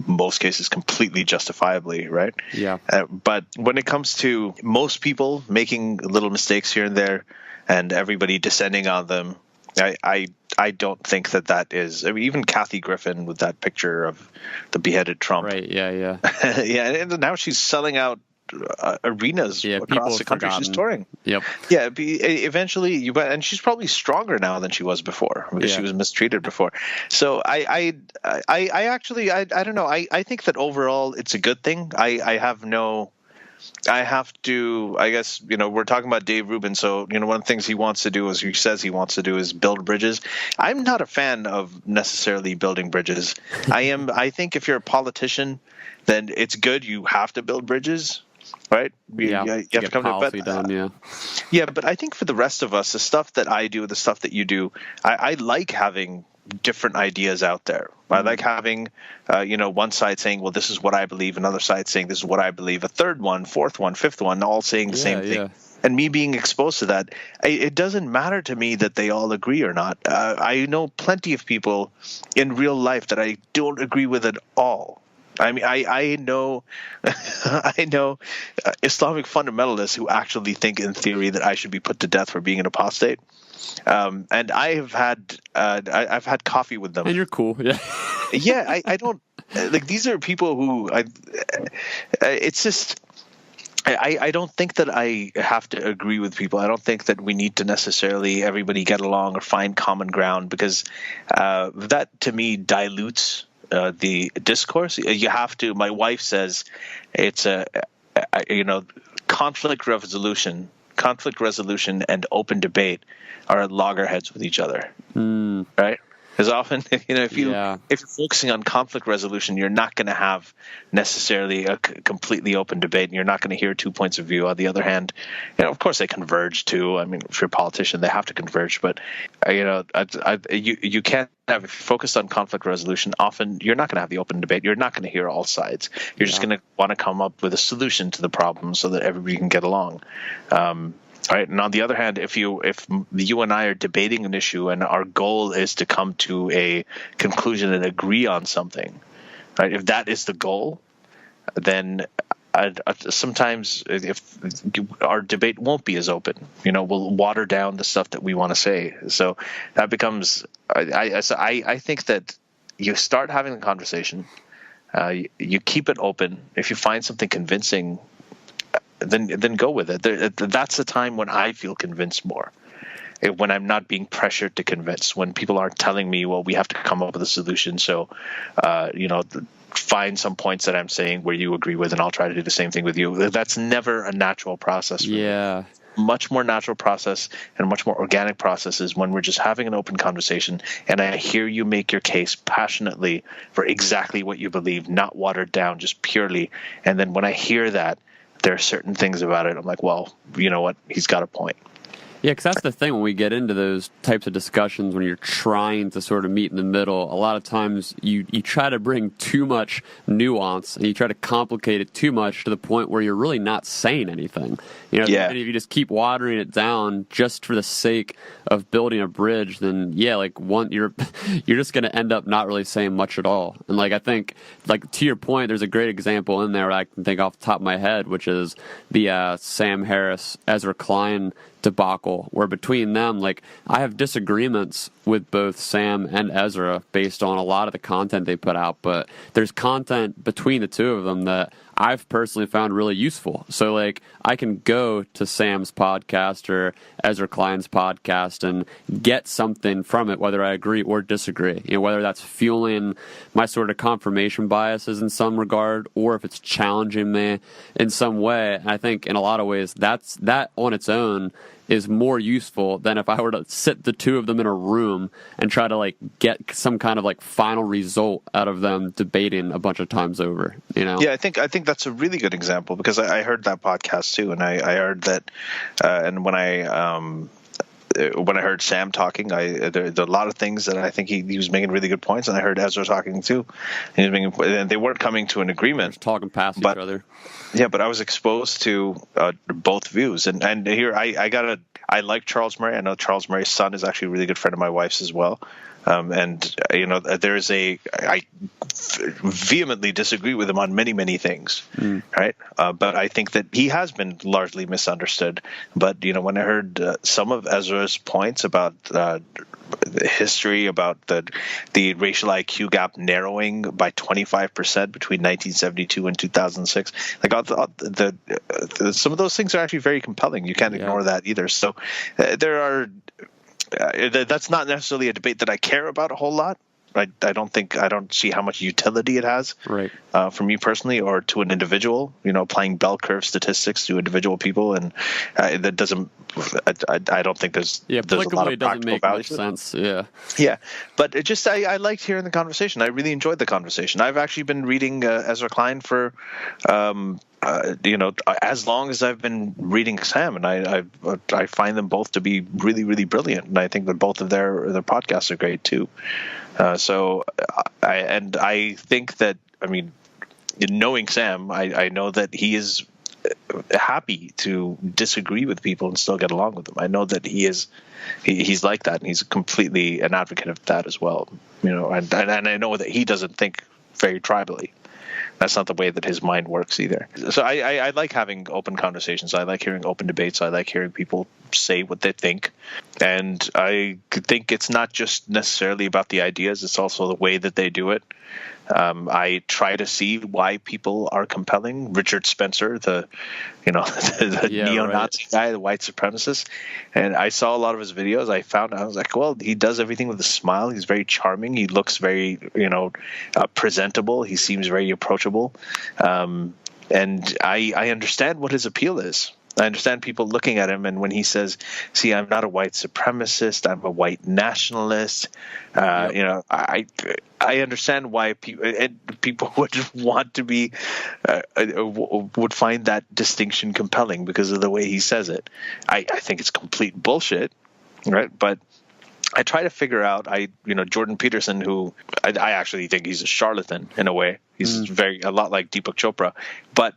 most cases completely justifiably, right? Yeah. But when it comes to most people making little mistakes here and there and everybody descending on them, I don't think that is. I mean, even Kathy Griffin with that picture of the beheaded Trump. Right, yeah. Yeah, and now she's selling out arenas across the country. She's touring. Yep. Yeah, eventually and she's probably stronger now than she was before because she was mistreated before. So I actually don't know. I think that overall it's a good thing. I guess, we're talking about Dave Rubin. So, one of the things he says he wants to do is build bridges. I'm not a fan of necessarily building bridges. I think if you're a politician, then it's good. You have to build bridges, right? You have to come policy done, yeah, but I think for the rest of us, the stuff that I do, the stuff that you do, I like having different ideas out there. I like having, one side saying, well, this is what I believe, another side saying this is what I believe, a third one, fourth one, fifth one, all saying the same thing. And me being exposed to that, it doesn't matter to me that they all agree or not. I know plenty of people in real life that I don't agree with at all. I mean, I know Islamic fundamentalists who actually think in theory that I should be put to death for being an apostate. And I've had coffee with them. And you're cool. Yeah. Yeah. I don't like, these are people who it's just, I don't think that I have to agree with people. I don't think that we need to necessarily everybody get along or find common ground, because that to me dilutes the discourse. You have to. My wife says it's conflict resolution and open debate are at loggerheads with each other, right? Because often, if you're focusing on conflict resolution, you're not going to have necessarily a completely open debate, and you're not going to hear two points of view. On the other hand, of course they converge too. I mean, if you're a politician, they have to converge. But you can't have, if you're focused on conflict resolution, often you're not going to have the open debate. You're not going to hear all sides. You're just going to want to come up with a solution to the problem so that everybody can get along. Right. And on the other hand, if you and I are debating an issue and our goal is to come to a conclusion and agree on something, right? If that is the goal, then sometimes if our debate won't be as open, we'll water down the stuff that we want to say. So that becomes, I think that you start having a conversation, you keep it open. If you find something convincing, then go with it. That's the time when I feel convinced more. When I'm not being pressured to convince, when people aren't telling me, well, we have to come up with a solution. So, find some points that I'm saying where you agree with, and I'll try to do the same thing with you. That's never a natural process. Yeah. Much more natural process and much more organic process is when we're just having an open conversation and I hear you make your case passionately for exactly what you believe, not watered down, just purely. And then when I hear that, there are certain things about it, I'm like, well, you know what? He's got a point. Yeah, because that's the thing when we get into those types of discussions, when you're trying to sort of meet in the middle, a lot of times you try to bring too much nuance and you try to complicate it too much to the point where you're really not saying anything. And if you just keep watering it down just for the sake of building a bridge, then you're just going to end up not really saying much at all. And I think to your point, there's a great example in there that I can think off the top of my head, which is the Sam Harris, Ezra Klein debacle, where between them, I have disagreements with both Sam and Ezra based on a lot of the content they put out, but there's content between the two of them that I've personally found really useful. So I can go to Sam's podcast or Ezra Klein's podcast and get something from it, whether I agree or disagree. Whether that's fueling my sort of confirmation biases in some regard, or if it's challenging me in some way. And I think in a lot of ways that on its own is more useful than if I were to sit the two of them in a room and try to get some kind of final result out of them debating a bunch of times over. Yeah, I think that's a really good example, because I heard that podcast too, and I heard that, and when I heard Sam talking, there are a lot of things that I think he was making really good points, and I heard Ezra talking too. And they weren't coming to an agreement. Talking past each other. Yeah, but I was exposed to both views, and here I gotta I like Charles Murray. I know Charles Murray's son is actually a really good friend of my wife's as well. And I vehemently disagree with him on many things, right? But I think that he has been largely misunderstood. But, when I heard some of Ezra's points about the history, about the racial IQ gap narrowing by 25% between 1972 and 2006, some of those things are actually very compelling. You can't ignore that either. So there are... that's not necessarily a debate that I care about a whole lot. I don't see how much utility it has, right? For me personally, or to an individual. Applying bell curve statistics to individual people, and that doesn't. I don't think there's a lot of doesn't make much sense. Yeah, but it just I liked hearing the conversation. I really enjoyed the conversation. I've actually been reading Ezra Klein for. As long as I've been reading Sam, and I find them both to be really, really brilliant, and I think that both of their podcasts are great too. So I think that, knowing Sam, I know that he is happy to disagree with people and still get along with them. I know that he's like that, and he's completely an advocate of that as well. And I know that he doesn't think very tribally. That's not the way that his mind works either. So I like having open conversations. I like hearing open debates. I like hearing people say what they think. And I think it's not just necessarily about the ideas. It's also the way that they do it. I try to see why people are compelling. Richard Spencer, the neo-Nazi guy, the white supremacist, and I saw a lot of his videos. I was like, well, he does everything with a smile. He's very charming. He looks very, presentable. He seems very approachable, and I understand what his appeal is. I understand people looking at him, and when he says, "See, I'm not a white supremacist. I'm a white nationalist," I understand why people would want to be would find that distinction compelling because of the way he says it. I think it's complete bullshit, right? But I try to figure out. Jordan Peterson, who I actually think he's a charlatan in a way. He's a lot like Deepak Chopra, but.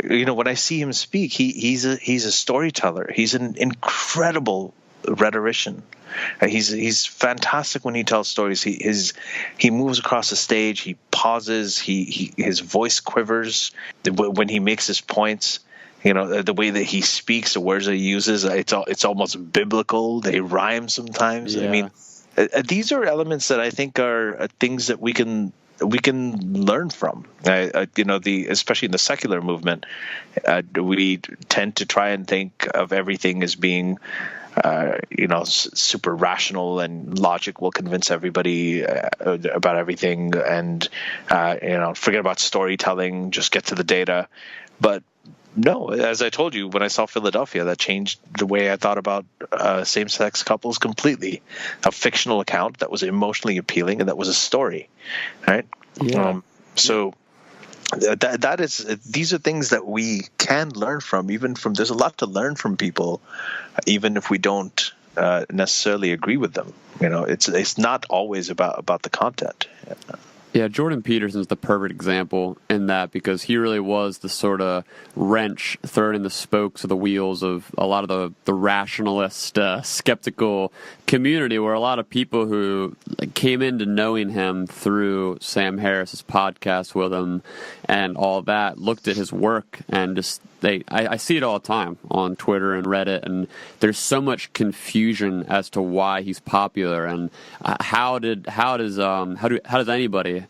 When I see him speak, he's a storyteller. He's an incredible rhetorician. He's fantastic when he tells stories. He moves across the stage. He pauses. His voice quivers when he makes his points. The way that he speaks, the words that he uses, it's almost biblical. They rhyme sometimes. Yeah. These are elements that I think are things that we can learn from. Especially in the secular movement, we tend to try and think of everything as being, super rational, and logic will convince everybody about everything, and forget about storytelling, just get to the data. But no, as I told you, when I saw Philadelphia, that changed the way I thought about same-sex couples completely. A fictional account that was emotionally appealing and that was a story, right? Yeah. So that is, these are things that we can learn from. There's a lot to learn from people, even if we don't necessarily agree with them. It's not always about the content. Yeah, Jordan Peterson's the perfect example in that, because he really was the sort of wrench thrown in the spokes of the wheels of a lot of the rationalist, skeptical community, where a lot of people who came into knowing him through Sam Harris's podcast with him and all that looked at his work and just I see it all the time on Twitter and Reddit, and there's so much confusion as to why he's popular, and how does anybody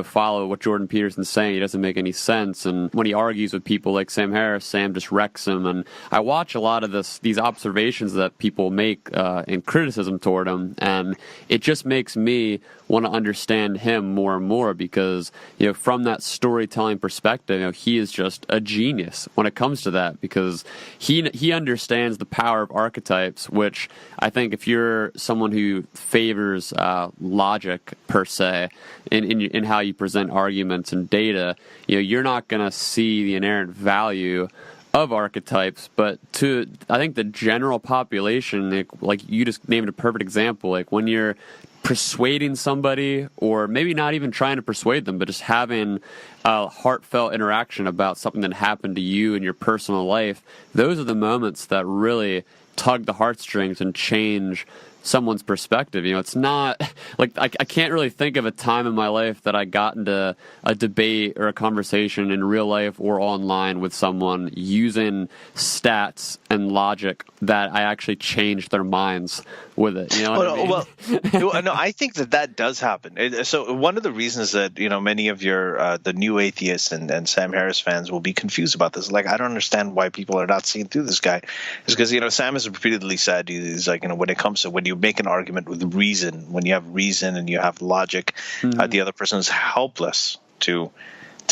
follow what Jordan Peterson's saying? He doesn't make any sense, and when he argues with people like Sam Harris, Sam just wrecks him. And I watch a lot of these observations that people make in criticism toward him, and it just makes me want to understand him more and more, because from that storytelling perspective, he is just a genius when it comes to that, because he understands the power of archetypes, which I think if you're someone who favors logic per se in how you present arguments and data, you're not going to see the inherent value of archetypes. But I think the general population, like you just named a perfect example, like when you're persuading somebody, or maybe not even trying to persuade them, but just having a heartfelt interaction about something that happened to you in your personal life, those are the moments that really tug the heartstrings and change someone's perspective. It's not like I can't really think of a time in my life that I got into a debate or a conversation in real life or online with someone using stats and logic that I actually changed their minds with it. You know what I mean? Well, no, I think that does happen. So one of the reasons that many of your the new atheists and Sam Harris fans will be confused about this, like, I don't understand why people are not seeing through this guy, is because Sam has repeatedly said, he's like, when it comes to when you make an argument with reason, when you have reason and you have logic, the other person is helpless to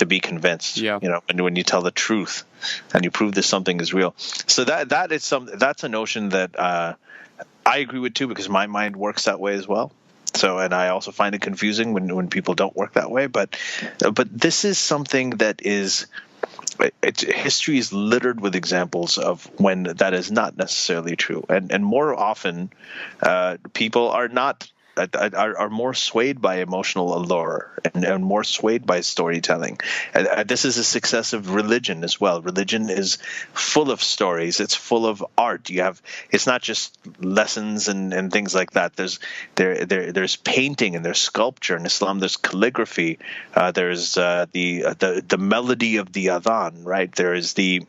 be convinced. Yeah. And when you tell the truth and you prove that something is real, so that's a notion that I agree with too, because my mind works that way as well. So, and I also find it confusing when people don't work that way. But this is something that is. History is littered with examples of when that is not necessarily true, and more often, people are more swayed by emotional allure and more swayed by storytelling. This is a success of religion as well. Religion is full of stories. It's full of art. It's not just lessons and things like that. There's painting and there's sculpture in Islam. There's calligraphy. There's the melody of the adhan, right? There is the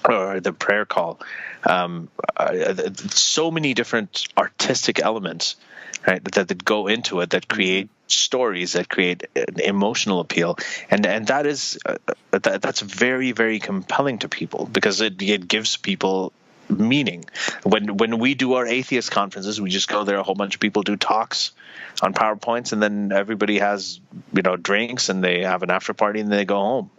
prayer call. So many different artistic elements, right, that go into it, that create stories, that create an emotional appeal, and that is that's very, very compelling to people, because it gives people meaning. When we do our atheist conferences, we just go there, a whole bunch of people do talks on PowerPoints, and then everybody has drinks and they have an after party and they go home.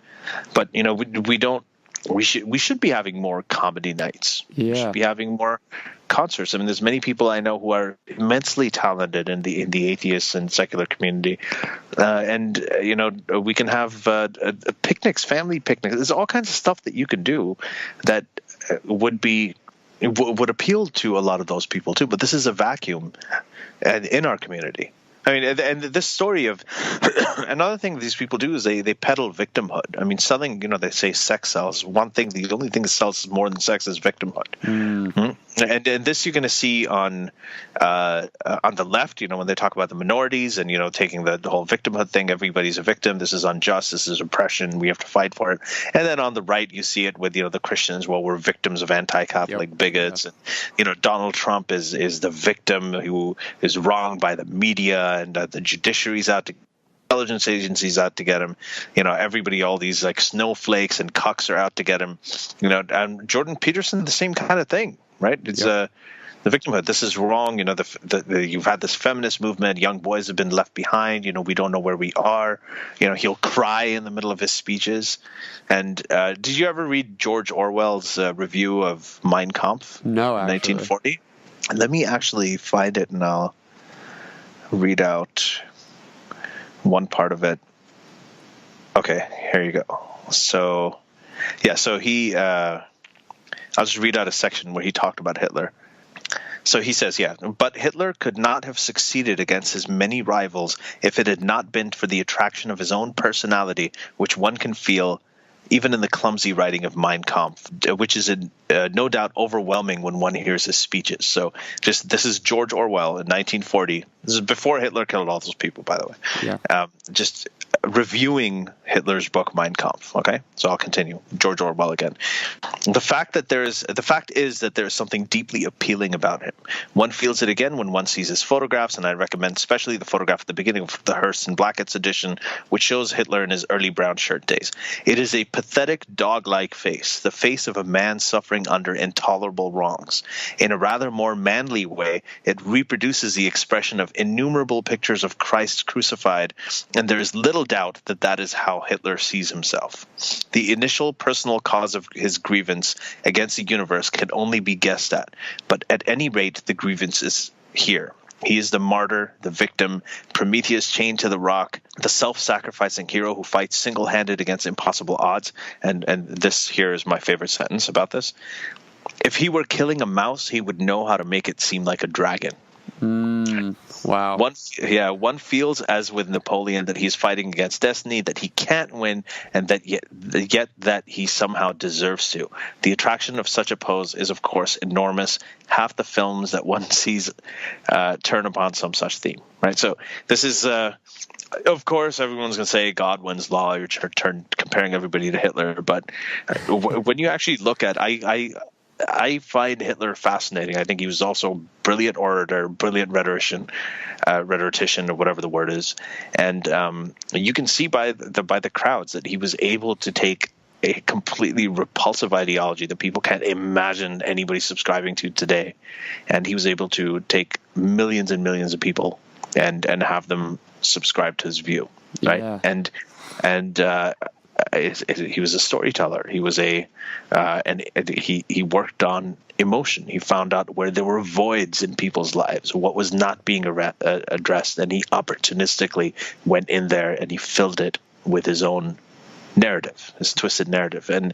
But we don't. We should be having more comedy nights. Yeah. We should be having more concerts. I mean, there's many people I know who are immensely talented in the atheist and secular community, and we can have picnics, family picnics. There's all kinds of stuff that you can do that would appeal to a lot of those people too. But this is a vacuum in our community. I mean, and this story of another thing these people do is they peddle victimhood. I mean, selling, they say sex sells. One thing, the only thing that sells more than sex is victimhood. Mm-hmm. And this you're going to see on the left, when they talk about the minorities and, taking the whole victimhood thing. Everybody's a victim. This is unjust. This is oppression. We have to fight for it. And then on the right, you see it with, the Christians. Well, we're victims of anti-Catholic bigots. Yep. And, Donald Trump is the victim who is wronged by the media, and the judiciary's out to intelligence agencies out to get him. Everybody, all these like snowflakes and cucks are out to get him. And Jordan Peterson, the same kind of thing. Right? It's the victimhood. This is wrong. You've had this feminist movement. Young boys have been left behind. We don't know where we are. He'll cry in the middle of his speeches. And did you ever read George Orwell's review of Mein Kampf? No, actually. 1940. Let me actually find it, and I'll read out one part of it. Okay, here you go. So he. I'll just read out a section where he talked about Hitler. So he says, but Hitler could not have succeeded against his many rivals if it had not been for the attraction of his own personality, which one can feel even in the clumsy writing of Mein Kampf, which is no doubt overwhelming when one hears his speeches. So this is George Orwell in 1940. This is before Hitler killed all those people, by the way. Yeah. Just reviewing Hitler's book Mein Kampf. Okay, so I'll continue. George Orwell again. The fact is that there is something deeply appealing about him. One feels it again when one sees his photographs, and I recommend especially the photograph at the beginning of the Hearst and Blackett's edition, which shows Hitler in his early brown shirt days. It is a pathetic, dog-like face, the face of a man suffering under intolerable wrongs. In a rather more manly way, it reproduces the expression of innumerable pictures of Christ crucified, and there is little doubt that is how Hitler sees himself. The initial personal cause of his grievance against the universe can only be guessed at, but at any rate, the grievance is here. He is the martyr, the victim, Prometheus chained to the rock, the self-sacrificing hero who fights single-handed against impossible odds. And this here is my favorite sentence about this. If he were killing a mouse, he would know how to make it seem like a dragon. Wow. One feels, as with Napoleon, that he's fighting against destiny, that he can't win, and that yet that he somehow deserves to. The attraction of such a pose is, of course, enormous. Half the films that one sees turn upon some such theme, right? So this is, of course, everyone's going to say God wins law. You're comparing everybody to Hitler, but when you actually look at, I find Hitler fascinating. I think he was also a brilliant orator, brilliant rhetorician, or whatever the word is. And you can see by the crowds that he was able to take a completely repulsive ideology that people can't imagine anybody subscribing to today, and he was able to take millions and millions of people and have them subscribe to his view, right? Yeah. And he was a storyteller. He was he worked on emotion. He found out where there were voids in people's lives, what was not being addressed, and he opportunistically went in there and he filled it with his own narrative, his twisted narrative. And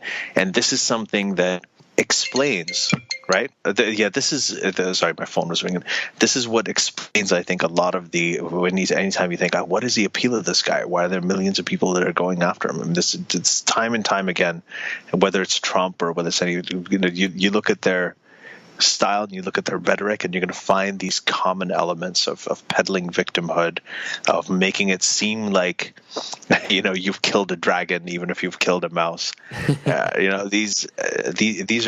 this is something that explains, right? Sorry, my phone was ringing. This is what explains, I think, a lot of anytime you think, what is the appeal of this guy? Why are there millions of people that are going after him? I mean, it's time and time again, whether it's Trump or whether it's you look at their style and you look at their rhetoric, and you're going to find these common elements of peddling victimhood, of making it seem like you've killed a dragon even if you've killed a mouse. These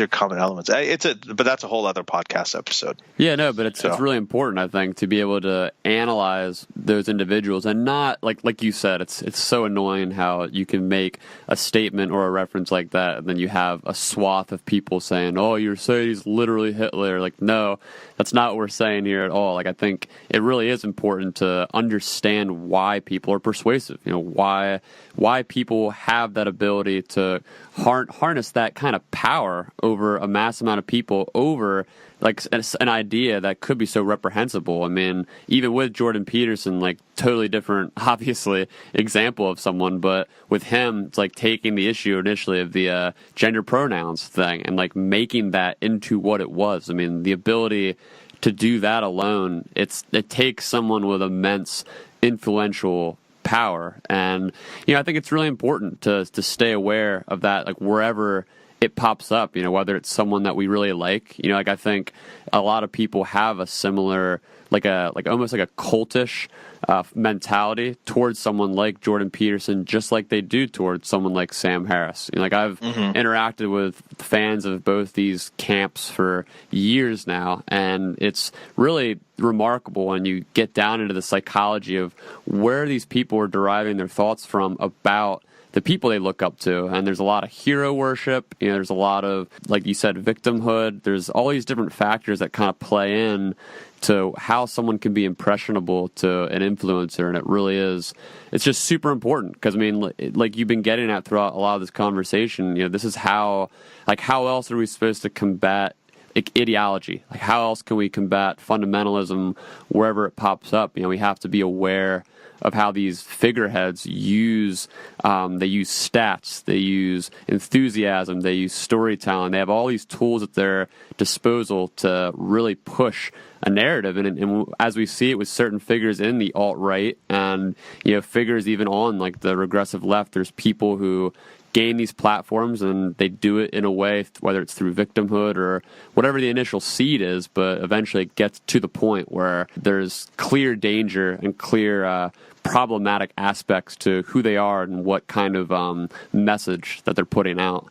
are common elements. But that's a whole other podcast episode. Yeah, no, but it's really important, I think, to be able to analyze those individuals and not like you said. It's so annoying how you can make a statement or a reference like that, and then you have a swath of people saying, "Oh, you're saying he's literally Hitler." Like, no, that's not what we're saying here at all. Like, I think it really is important to understand why people are persuasive. Why people have that ability to harness that kind of power over a mass amount of people, over like an idea that could be so reprehensible. I mean, even with Jordan Peterson, like totally different, obviously, example of someone, but with him, it's like taking the issue initially of the gender pronouns thing and like making that into what it was. I mean, the ability to do that alone, it takes someone with immense influential power. And I think it's really important to stay aware of that, like wherever it pops up, whether it's someone that we really like. Like I think a lot of people have a similar, like almost like a cultish mentality towards someone like Jordan Peterson, just like they do towards someone like Sam Harris. Like I've interacted with fans of both these camps for years now, and it's really remarkable when you get down into the psychology of where these people are deriving their thoughts from about the people they look up to. And there's a lot of hero worship, there's a lot of, like you said, victimhood. There's all these different factors that kind of play in to how someone can be impressionable to an influencer. And it really is, it's just super important, because I mean, like you've been getting at throughout a lot of this conversation, this is how else are we supposed to combat ideology? Like, how else can we combat fundamentalism wherever it pops up? We have to be aware of how these figureheads use stats, they use enthusiasm, they use storytelling. They have all these tools at their disposal to really push a narrative. And as we see it with certain figures in the alt-right and figures even on like the regressive left, there's people who gain these platforms and they do it in a way, whether it's through victimhood or whatever the initial seed is, but eventually it gets to the point where there's clear danger and clear problematic aspects to who they are and what kind of message that they're putting out.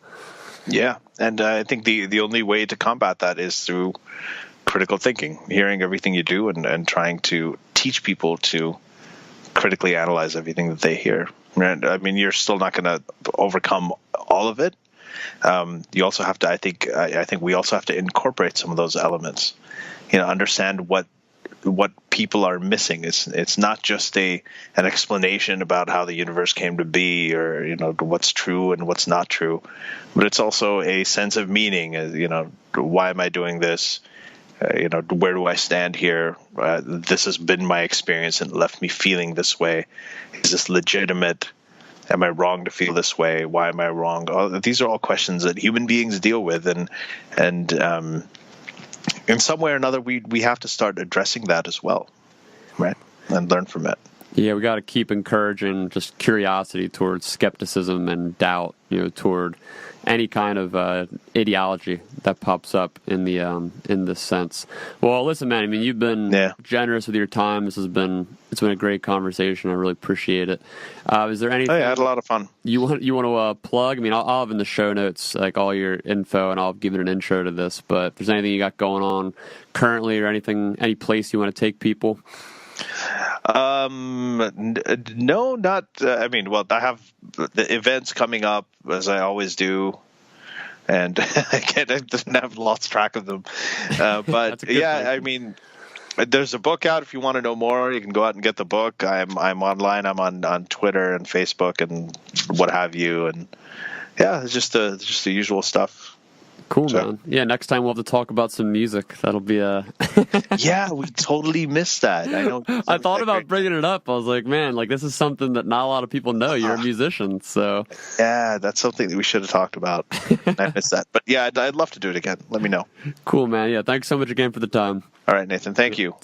Yeah, and I think the only way to combat that is through critical thinking, hearing everything you do and trying to teach people to critically analyze everything that they hear. I mean, you're still not going to overcome all of it. You also have to, I think we also have to incorporate some of those elements. Understand what people are missing. It's not just an explanation about how the universe came to be, or what's true and what's not true, but it's also a sense of meaning. Why am I doing this? Where do I stand here? This has been my experience and left me feeling this way. Is this legitimate? Am I wrong to feel this way? Why am I wrong? These are all questions that human beings deal with, and in some way or another, we have to start addressing that as well, right? And learn from it. Yeah, we got to keep encouraging just curiosity towards skepticism and doubt, toward any kind of ideology that pops up in this sense. Well, listen, man. I mean, you've been generous with your time. It's been a great conversation. I really appreciate it. Is there anything? Oh, yeah, I had a lot of fun. You want to plug? I mean, I'll have in the show notes like all your info, and I'll give it an intro to this. But if there's anything you got going on currently, or any place you want to take people. No, not. I mean, well, I have the events coming up as I always do, and I don't have lost track of them. But yeah, thing. I mean, there's a book out. If you want to know more, you can go out and get the book. I'm online. I'm on Twitter and Facebook and what have you. And yeah, it's just the usual stuff. Cool, man. Yeah, next time we'll have to talk about some music. That'll be Yeah, we totally missed that. I know. I thought about bringing it up. I was like, man, like this is something that not a lot of people know. You're a musician, so. Yeah, that's something that we should have talked about. I missed that. But yeah, I'd love to do it again. Let me know. Cool, man. Yeah, thanks so much again for the time. All right, Nathan. Thank you.